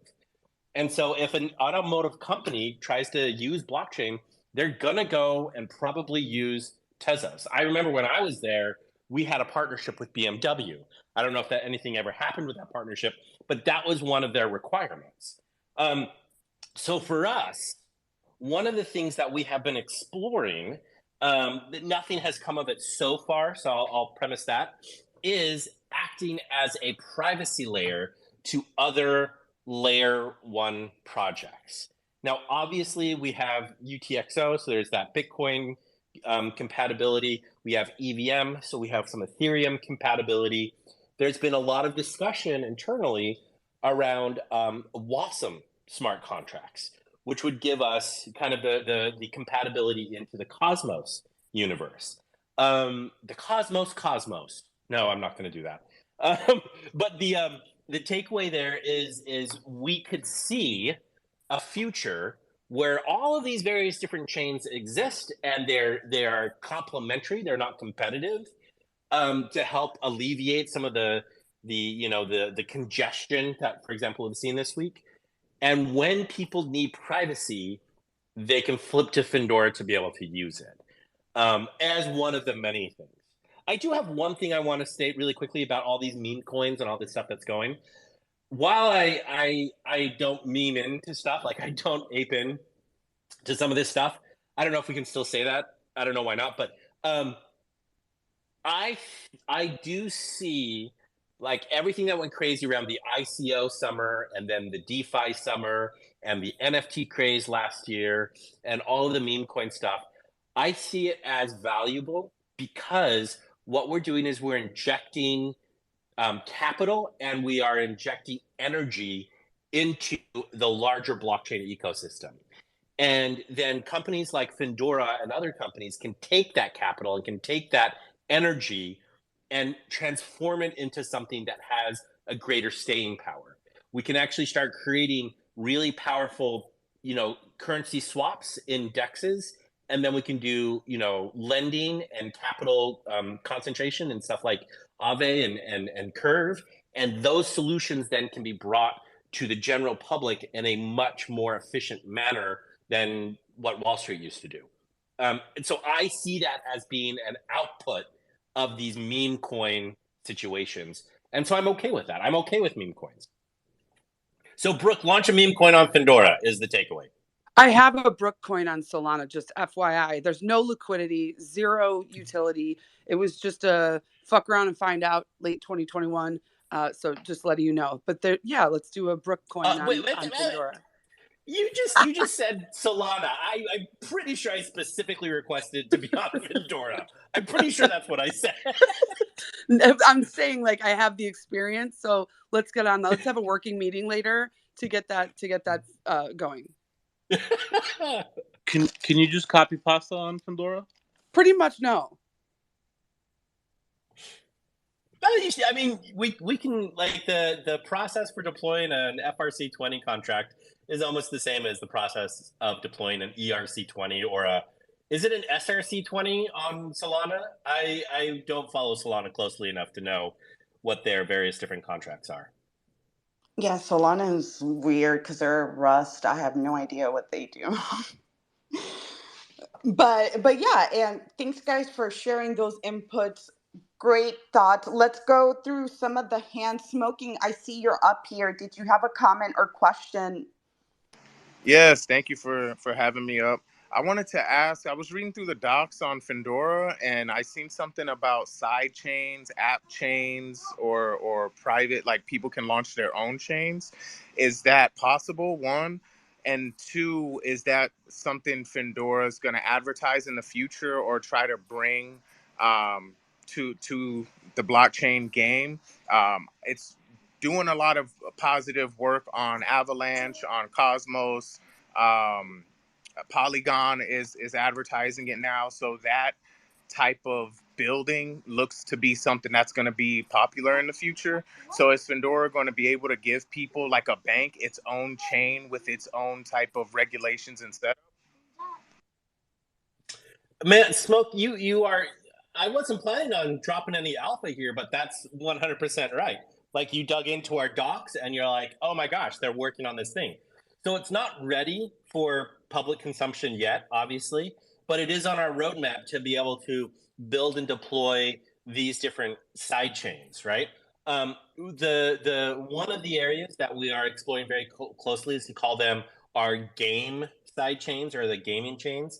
And so if an automotive company tries to use blockchain, they're going to go and probably use Tezos. I remember when I was there, we had a partnership with BMW. I don't know if anything ever happened with that partnership, but that was one of their requirements. So for us, one of the things that we have been exploring, that nothing has come of it so far, so I'll premise that, is acting as a privacy layer to other layer one projects. Now, obviously, we have UTXO, so there's that Bitcoin compatibility. We have EVM, so we have some Ethereum compatibility. There's been a lot of discussion internally around WASM smart contracts, which would give us kind of the compatibility into the Cosmos universe. The Cosmos. No, I'm not going to do that. But the takeaway there is we could see a future where all of these various different chains exist and they're complementary, they're not competitive, to help alleviate some of the congestion that, for example, we've seen this week. And when people need privacy, they can flip to Findora to be able to use it, as one of the many things. I do have one thing I want to state really quickly about all these meme coins and all this stuff that's going. While I don't meme into stuff, like I don't ape in to some of this stuff. I don't know if we can still say that. I don't know why not, but I do see like everything that went crazy around the ICO summer and then the DeFi summer and the NFT craze last year and all of the meme coin stuff. I see it as valuable because what we're doing is we're injecting capital and we are injecting energy into the larger blockchain ecosystem. And then companies like Findora and other companies can take that capital and can take that energy and transform it into something that has a greater staying power. We can actually start creating really powerful, currency swaps in DEXs, and then we can do, lending and capital concentration and stuff like Aave and Curve. And those solutions then can be brought to the general public in a much more efficient manner than what Wall Street used to do. And so I see that as being an output of these meme coin situations. And so I'm okay with that. I'm okay with meme coins. So Brooke, launch a meme coin on Findora is the takeaway. I have a Brook coin on Solana, just FYI. There's no liquidity, zero utility. It was just a fuck around and find out late 2021. So just letting you know. But let's do a Brook coin on Findora. You just said Solana. I'm pretty sure I specifically requested to be on Findora. I'm pretty sure that's what I said. I'm saying like I have the experience, so let's get on that. Let's have a working meeting later to get that going. Can you just copy pasta on Findora? Pretty much no. I mean, we can, like, the process for deploying an FRC20 contract is almost the same as the process of deploying an ERC20 or is it an SRC20 on Solana? I don't follow Solana closely enough to know what their various different contracts are. Yeah, Solana is weird because they're Rust. I have no idea what they do. But yeah, and thanks guys for sharing those inputs. Great thoughts. Let's go through some of the hand smoking. I see you're up here. Did you have a comment or question? Yes, thank you for having me up. I wanted to ask, I was reading through the docs on Findora and I seen something about side chains, app chains, or private, like people can launch their own chains. Is that possible? One. And two, is that something Findora is going to advertise in the future or try to bring um, to the blockchain game? It's doing a lot of positive work on Avalanche, on Cosmos. Um, Polygon is advertising it now, so that type of building looks to be something that's going to be popular in the future. So is Findora going to be able to give people like a bank its own chain with its own type of regulations and setup? Man, Smoke, you are. I wasn't planning on dropping any alpha here, but that's 100% right. Like you dug into our docs and you're like, oh my gosh, they're working on this thing. So it's not ready for public consumption yet, obviously, but it is on our roadmap to be able to build and deploy these different side chains, right? The one of the areas that we are exploring very closely is to call them our game side chains or the gaming chains.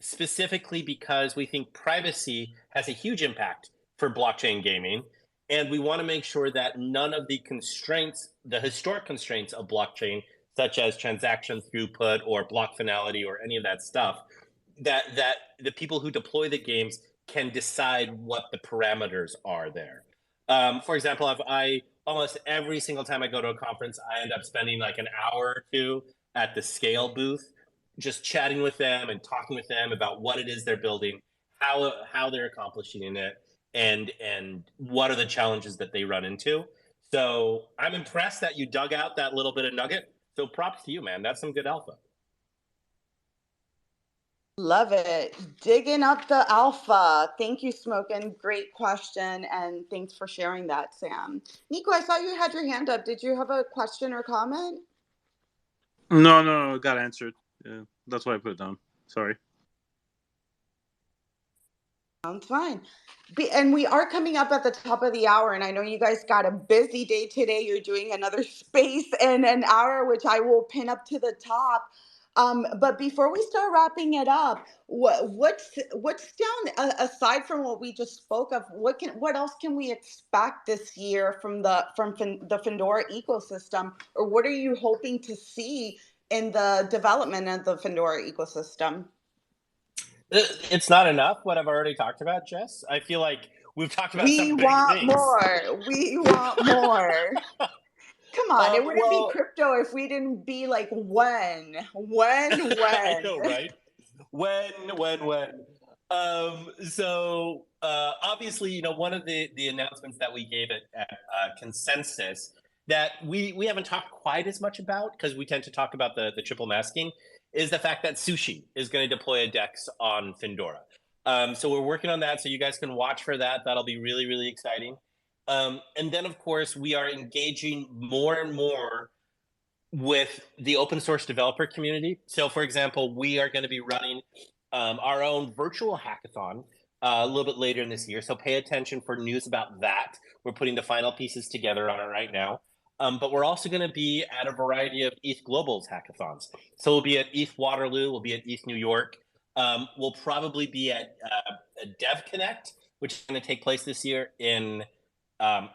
Specifically because we think privacy has a huge impact for blockchain gaming. And we want to make sure that none of the constraints, the historic constraints of blockchain, such as transaction throughput or block finality or any of that stuff, that the people who deploy the games can decide what the parameters are there. For example, if I almost every single time I go to a conference, I end up spending like an hour or two at the Scale booth, just chatting with them and talking with them about what it is they're building, how they're accomplishing it, and what are the challenges that they run into. So I'm impressed that you dug out that little bit of nugget. So props to you, man. That's some good alpha. Love it. Digging up the alpha. Thank you, Smokin. Great question. And thanks for sharing that, Sam. Nico, I saw you had your hand up. Did you have a question or comment? No, got answered. Yeah, that's why I put it down. Sorry. Sounds fine. And we are coming up at the top of the hour, and I know you guys got a busy day today. You're doing another space in an hour, which I will pin up to the top. But before we start wrapping it up, what's down aside from what we just spoke of? What else can we expect this year from the Findora ecosystem, or what are you hoping to see in the development of the Findora ecosystem? It's not enough what I've already talked about, Jess. I feel like we've talked about We some big want things. more. We want more. Come on, it wouldn't be Well, crypto if we didn't be like when. I know, right? When? Obviously, one of the announcements that we gave at Consensus that we haven't talked quite as much about because we tend to talk about the triple masking is the fact that Sushi is going to deploy a DEX on Findora. So we're working on that, so you guys can watch for that. That'll be really, really exciting. And then, of course, we are engaging more and more with the open source developer community. So, for example, we are going to be running our own virtual hackathon a little bit later in this year. So pay attention for news about that. We're putting the final pieces together on it right now. But we're also going to be at a variety of ETH Global's hackathons. So we'll be at ETH Waterloo, we'll be at ETH New York. We'll probably be at Dev Connect, which is going to take place this year in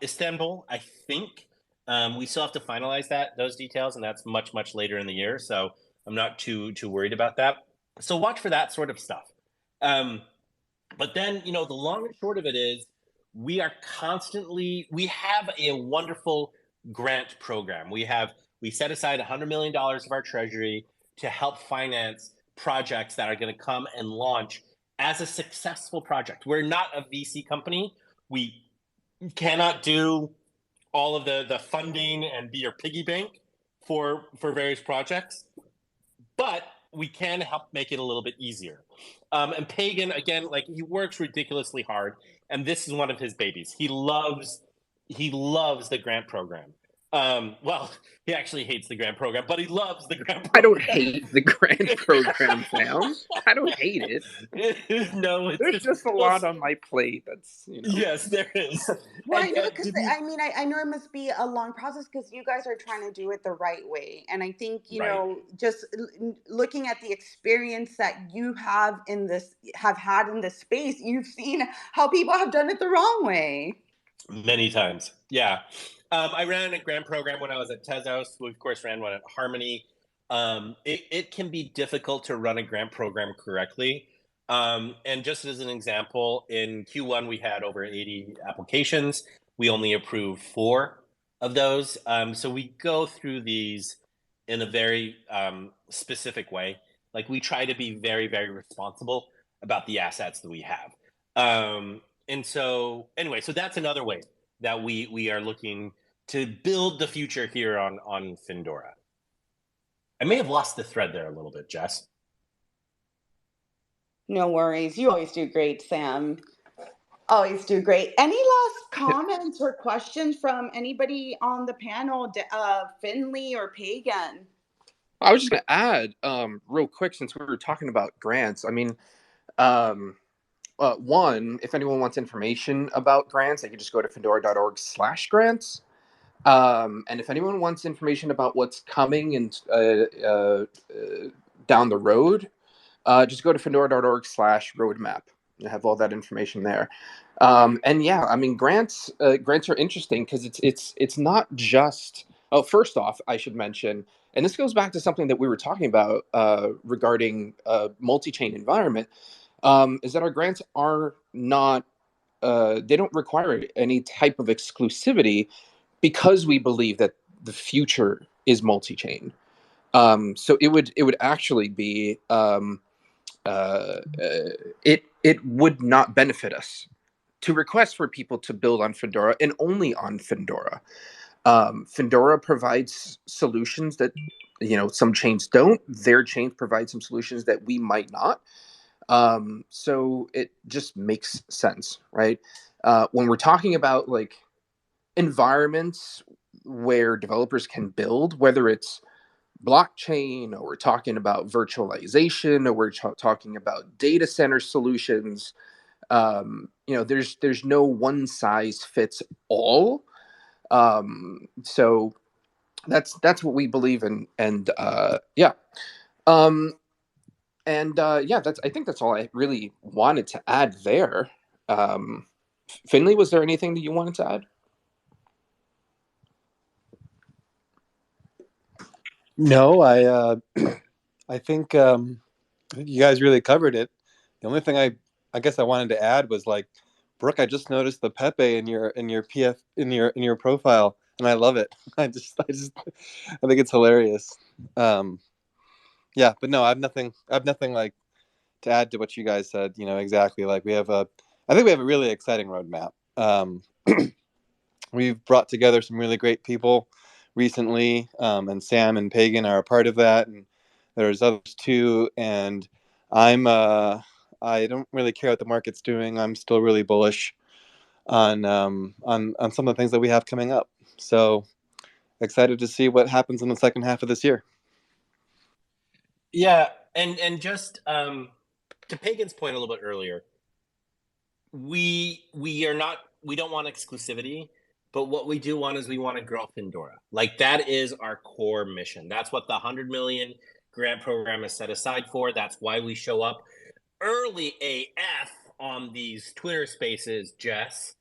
Istanbul, I think. We still have to finalize those details, and that's much, much later in the year. So I'm not too worried about that. So watch for that sort of stuff. But then, the long and short of it is we have a wonderful grant program. We set aside $100 million of our treasury to help finance projects that are going to come and launch as a successful project. We're not a VC company. We cannot do all of the funding and be your piggy bank for various projects, but we can help make it a little bit easier. And Pagan, again, he works ridiculously hard, and this is one of his babies. He loves the grant program. Well, he actually hates the grant program, but he loves the grant I don't program. hate the grant program, Sam. I don't hate it. No, There's just a lot on my plate. That's, Yes, there is. Well, I And, know and because to be I mean, I know it must be a long process because you guys are trying to do it the right way. And I think, right. just looking at the experience that you have had in this space, you've seen how people have done it the wrong way. Many times. Yeah. I ran a grant program when I was at Tezos. We, of course, ran one at Harmony. It can be difficult to run a grant program correctly. And just as an example, in Q1, we had over 80 applications. We only approved 4 of those. So we go through these in a very specific way. Like, we try to be very, very responsible about the assets that we have. And so anyway, so that's another way that we are looking to build the future here on Findora. I may have lost the thread there a little bit, Jess. No worries. You always do great, Sam. Always do great. Any last comments or questions from anybody on the panel, Finley or Pagan? I was just going to add real quick, since we were talking about grants. I mean, one, if anyone wants information about grants, they can just go to findora.org/grants. And if anyone wants information about what's coming and down the road, just go to findora.org/roadmap. You have all that information there. And yeah, I mean, grants are interesting because it's not just. Oh, first off, I should mention, and this goes back to something that we were talking about regarding multi-chain environment, is that our grants are not. They don't require any type of exclusivity because we believe that the future is multi-chain. So it would actually be it would not benefit us to request for people to build on Findora and only on Findora. Findora provides solutions that some chains don't. Their chains provide some solutions that we might not. So it just makes sense, right? When we're talking about like environments where developers can build, whether it's blockchain or we're talking about virtualization or we're talking about data center solutions, there's no one size fits all. So that's what we believe in, and yeah. Yeah, I think that's all I really wanted to add there. Finley, was there anything that you wanted to add? No, I think you guys really covered it. The only thing I guess I wanted to add was like, Brooke, I just noticed the Pepe in your PF in your profile, and I love it. I think it's hilarious. Yeah, but no, I have nothing like to add to what you guys said. Exactly. Like I think we have a really exciting roadmap. We've brought together some really great people recently, and Sam and Pagan are a part of that, and there's others too. And I don't really care what the market's doing. I'm still really bullish on some of the things that we have coming up. So excited to see what happens in the second half of this year. Yeah, and just to Pagan's point a little bit earlier, we don't want exclusivity, but what we do want is we want to grow Findora. Like, that is our core mission. That's what the 100 million grant program is set aside for. That's why we show up early AF on these Twitter spaces, Jess.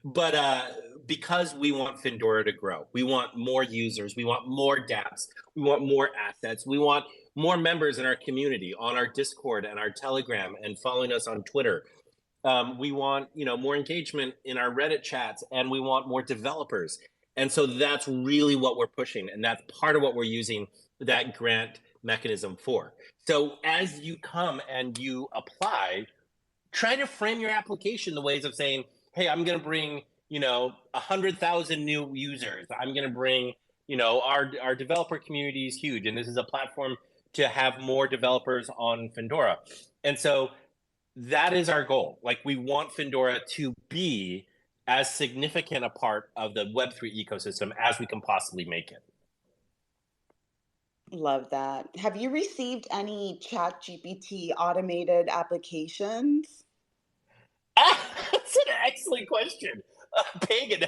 But because we want Findora to grow, we want more users, we want more dApps, we want more assets, we want more members in our community, on our Discord and our Telegram, and following us on Twitter. We want more engagement in our Reddit chats, and we want more developers. And so that's really what we're pushing, and that's part of what we're using that grant mechanism for. So as you come and you apply, try to frame your application the ways of saying, hey, I'm going to bring 100,000 new users. I'm going to bring our developer community is huge, and this is a platform to have more developers on Findora. And so that is our goal. Like, we want Findora to be as significant a part of the Web3 ecosystem as we can possibly make it. Love that. Have you received any chat GPT automated applications? That's an excellent question. Pagan,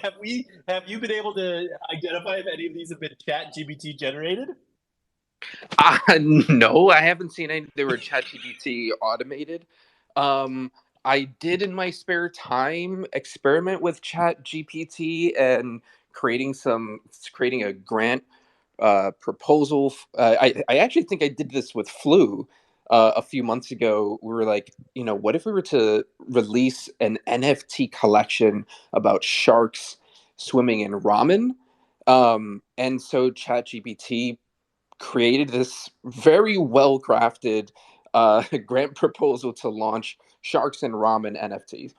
have you been able to identify if any of these have been chat GPT generated? No, I haven't seen any. They were ChatGPT automated. I did in my spare time experiment with ChatGPT and creating a grant proposal. I actually think I did this with Flu a few months ago. We were like, what if we were to release an NFT collection about sharks swimming in ramen? And so ChatGPT created this very well crafted grant proposal to launch Sharks and Ramen NFTs.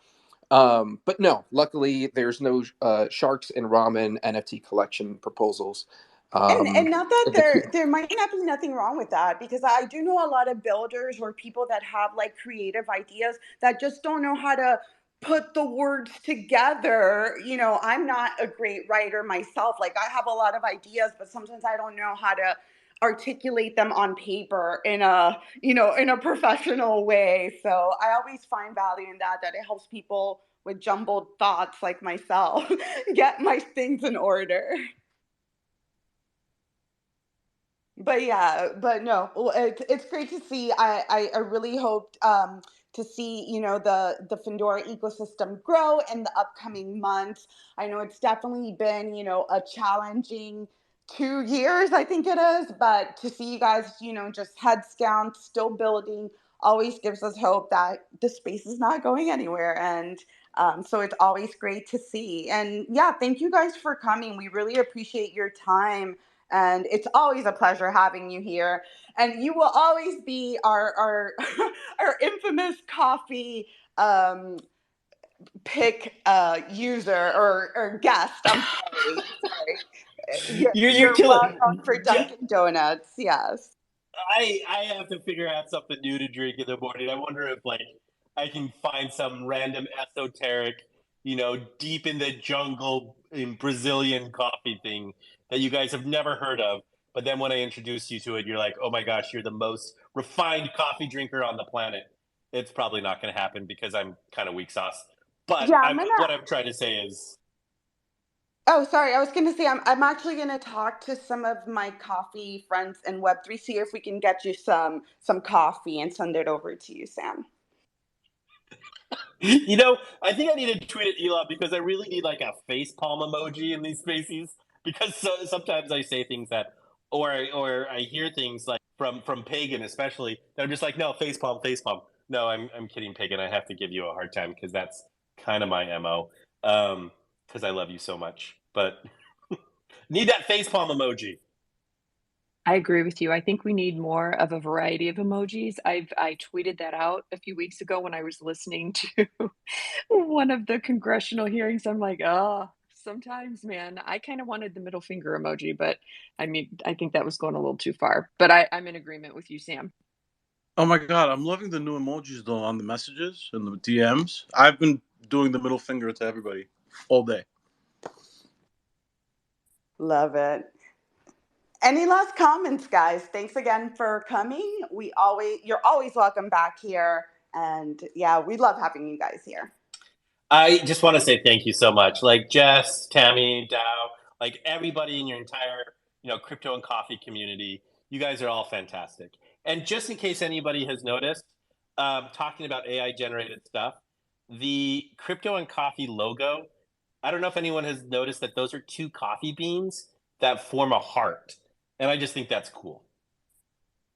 But no, luckily there's no Sharks and Ramen NFT collection proposals. And not that in the queue. there might not be nothing wrong with that, because I do know a lot of builders or people that have like creative ideas that just don't know how to put the words together. I'm not a great writer myself. Like, I have a lot of ideas, but sometimes I don't know how to articulate them on paper in a professional way. So I always find value in that it helps people with jumbled thoughts like myself get my things in order. But yeah, but no, it's great to see. I really hoped to see the Findora ecosystem grow in the upcoming months. I know it's definitely been a challenging 2 years, I think it is, but to see you guys just heads down, still building, always gives us hope that the space is not going anywhere. And so it's always great to see. And yeah, thank you guys for coming. We really appreciate your time. And it's always a pleasure having you here. And you will always be our our infamous coffee pick user or guest. I'm sorry. You're You're well known killing. for Dunkin' Donuts. Yes. I have to figure out something new to drink in the morning. I wonder if I can find some random esoteric, deep in the jungle in Brazilian coffee thing that you guys have never heard of. But then when I introduce you to it, you're like, oh my gosh, you're the most refined coffee drinker on the planet. It's probably not going to happen because I'm kind of weak sauce. But Yeah, what I'm trying to say is, Oh, sorry. I was going to say I'm actually going to talk to some of my coffee friends in Web3, see if we can get you some coffee and send it over to you, Sam. I think I need to tweet at Elon because I really need like a face palm emoji in these spaces because sometimes I say things that, or I hear things like from Pagan especially that I'm just like, no, face palm, face palm. No, I'm kidding, Pagan. I have to give you a hard time because that's kind of my MO. Because I love you so much, but need that face palm emoji. I agree with you. I think we need more of a variety of emojis. I tweeted that out a few weeks ago when I was listening to one of the congressional hearings. I'm like, oh, sometimes, man, I kind of wanted the middle finger emoji, but I mean, I think that was going a little too far. But I'm in agreement with you, Sam. Oh my god, I'm loving the new emojis though on the messages and the DMs. I've been doing the middle finger to everybody all day. Love it. Any last comments, guys? Thanks again for coming. You're always welcome back here. And yeah, we love having you guys here. I just want to say thank you so much. Like Jess, Tammy, Dow, like everybody in your entire, crypto and coffee community. You guys are all fantastic. And just in case anybody has noticed, talking about AI generated stuff, the crypto and coffee logo, I don't know if anyone has noticed that those are two coffee beans that form a heart. And I just think that's cool.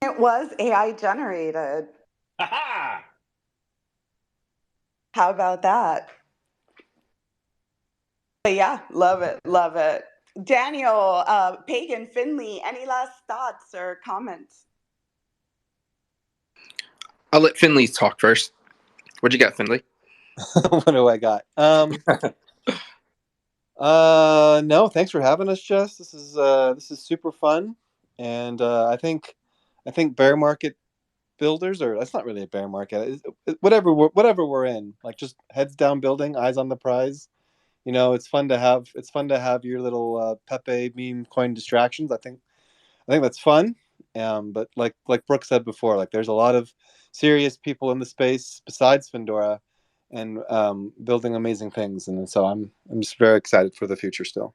It was AI generated. Ha-ha! How about that? But yeah, love it. Love it. Daniel, Pagan, Finley, any last thoughts or comments? I'll let Finley talk first. What you got, Finley? What do I got? No, thanks for having us, Jess. This is super fun, and I think bear market builders, or that's not really a bear market. Whatever we're in, like just heads down building, eyes on the prize. you know, it's fun to have your little Pepe meme coin distractions. I think that's fun. But like Brooke said before, like there's a lot of serious people in the space besides Findora, and building amazing things. And so I'm just very excited for the future still.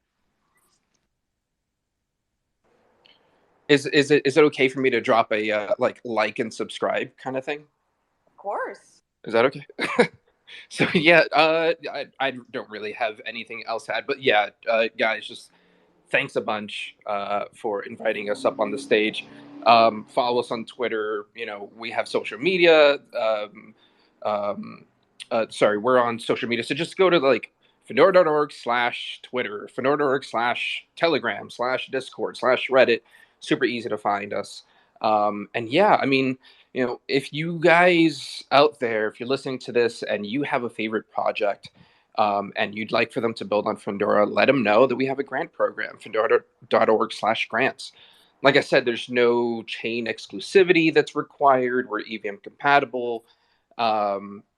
Is it okay for me to drop a like and subscribe kind of thing? Of course. Is that okay? So yeah, I don't really have anything else to add, but yeah, guys, just thanks a bunch for inviting us up on the stage. Follow us on Twitter. You know, we have social media. Sorry, we're on social media. So just go to like Findora.org/Twitter, Findora.org/Telegram/Discord/Reddit. Super easy to find us. And yeah, I mean, you know, if you guys out there, if you're listening to this and you have a favorite project, and you'd like for them to build on Findora, let them know that we have a grant program, Findora.org/grants. Like I said, there's no chain exclusivity that's required. We're EVM compatible.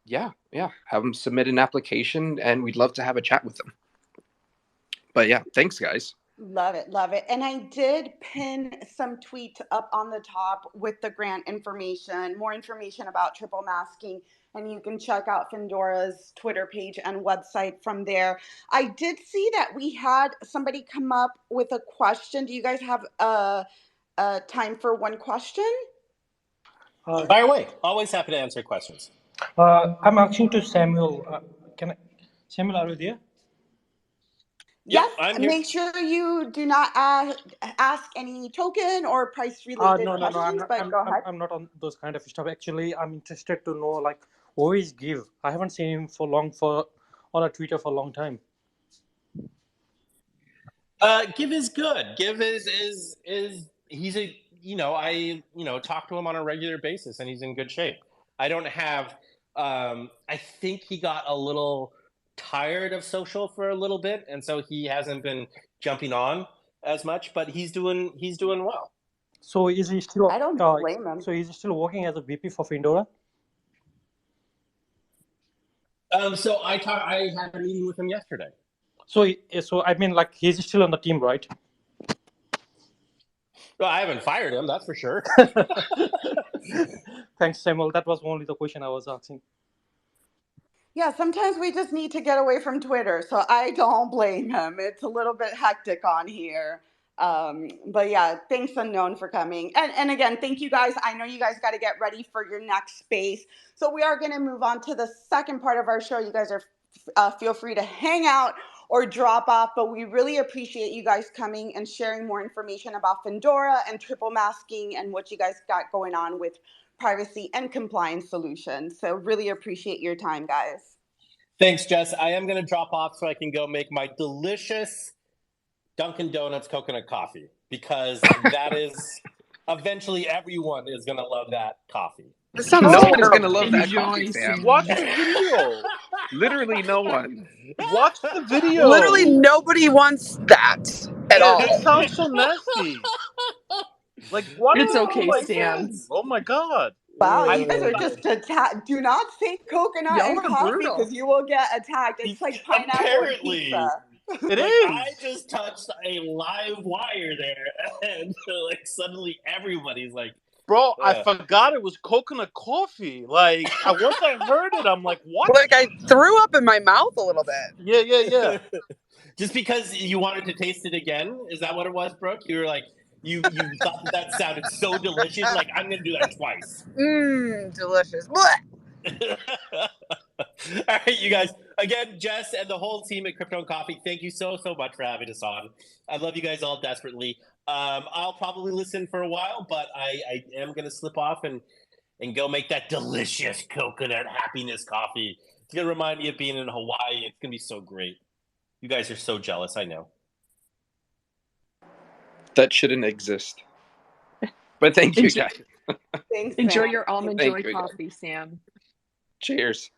Yeah, have them submit an application, and we'd love to have a chat with them. But yeah, thanks, guys. Love it. And I did pin some tweets up on the top with the grant information, more information about triple masking, and you can check out Findora's Twitter page and website from there. I did see that we had somebody come up with a question. Do you guys have time for one question? Fire away. Always happy to answer questions. I'm asking to Samuel. Samuel, are you there? Yes, I'm here. make sure you do not ask any token or price-related No, questions, but go ahead. I'm not on those kind of stuff. Actually, I'm interested to know, like, who is Give? I haven't seen him on a Twitter for a long time. Give is good. Give is he's a, I talk to him on a regular basis, and he's in good shape. I don't have I think he got a little tired of social for a little bit, and so he hasn't been jumping on as much, but he's doing well. So is he still? I don't blame him. So he's still working as a VP for Findora? So I had a meeting with him yesterday. So I mean, like, he's still on the team, right? Well, I haven't fired him, that's for sure. Thanks, Samuel. That was only the question I was asking. Yeah, sometimes we just need to get away from Twitter, so I don't blame him. It's a little bit hectic on here. But yeah, thanks Unknown for coming. And again, thank you guys. I know you guys got to get ready for your next space. So we are going to move on to the second part of our show. You guys are feel free to hang out or drop off, but we really appreciate you guys coming and sharing more information about Findora and triple masking and what you guys got going on with privacy and compliance solutions. So really appreciate your time, guys. Thanks, Jess. I am going to drop off so I can go make my delicious Dunkin' Donuts coconut coffee, because that is eventually everyone is going to love that coffee. No one is going to love that coffee, Sam. Watch the video. Literally no one. Watch the video. Literally nobody wants that at all. It sounds so nasty. Like, what? It's okay, Sam. Oh my god. Wow, you guys are just attacked. Do not say coconut Y'all and are coffee brutal. because you will get attacked. It's like pineapple Apparently. and pizza. It is. I just touched a live wire there, and suddenly everybody's like, Bro, I forgot it was coconut coffee. Like, once I heard it, I'm like, what? Like I threw up in my mouth a little bit. Yeah. Just because you wanted to taste it again? Is that what it was, Brooke? You were like, you thought that sounded so delicious, like, I'm going to do that twice. Delicious. Blech. All right, you guys. Again, Jess and the whole team at Crypto and Coffee, thank you so much for having us on. I love you guys all desperately. I'll probably listen for a while, but I am going to slip off and go make that delicious coconut happiness coffee. It's going to remind me of being in Hawaii. It's going to be so great. You guys are so jealous, I know. That shouldn't exist. But thank you, guys. Thanks, Enjoy Sam. your almond Thank joy you, guys. coffee, Sam. Cheers.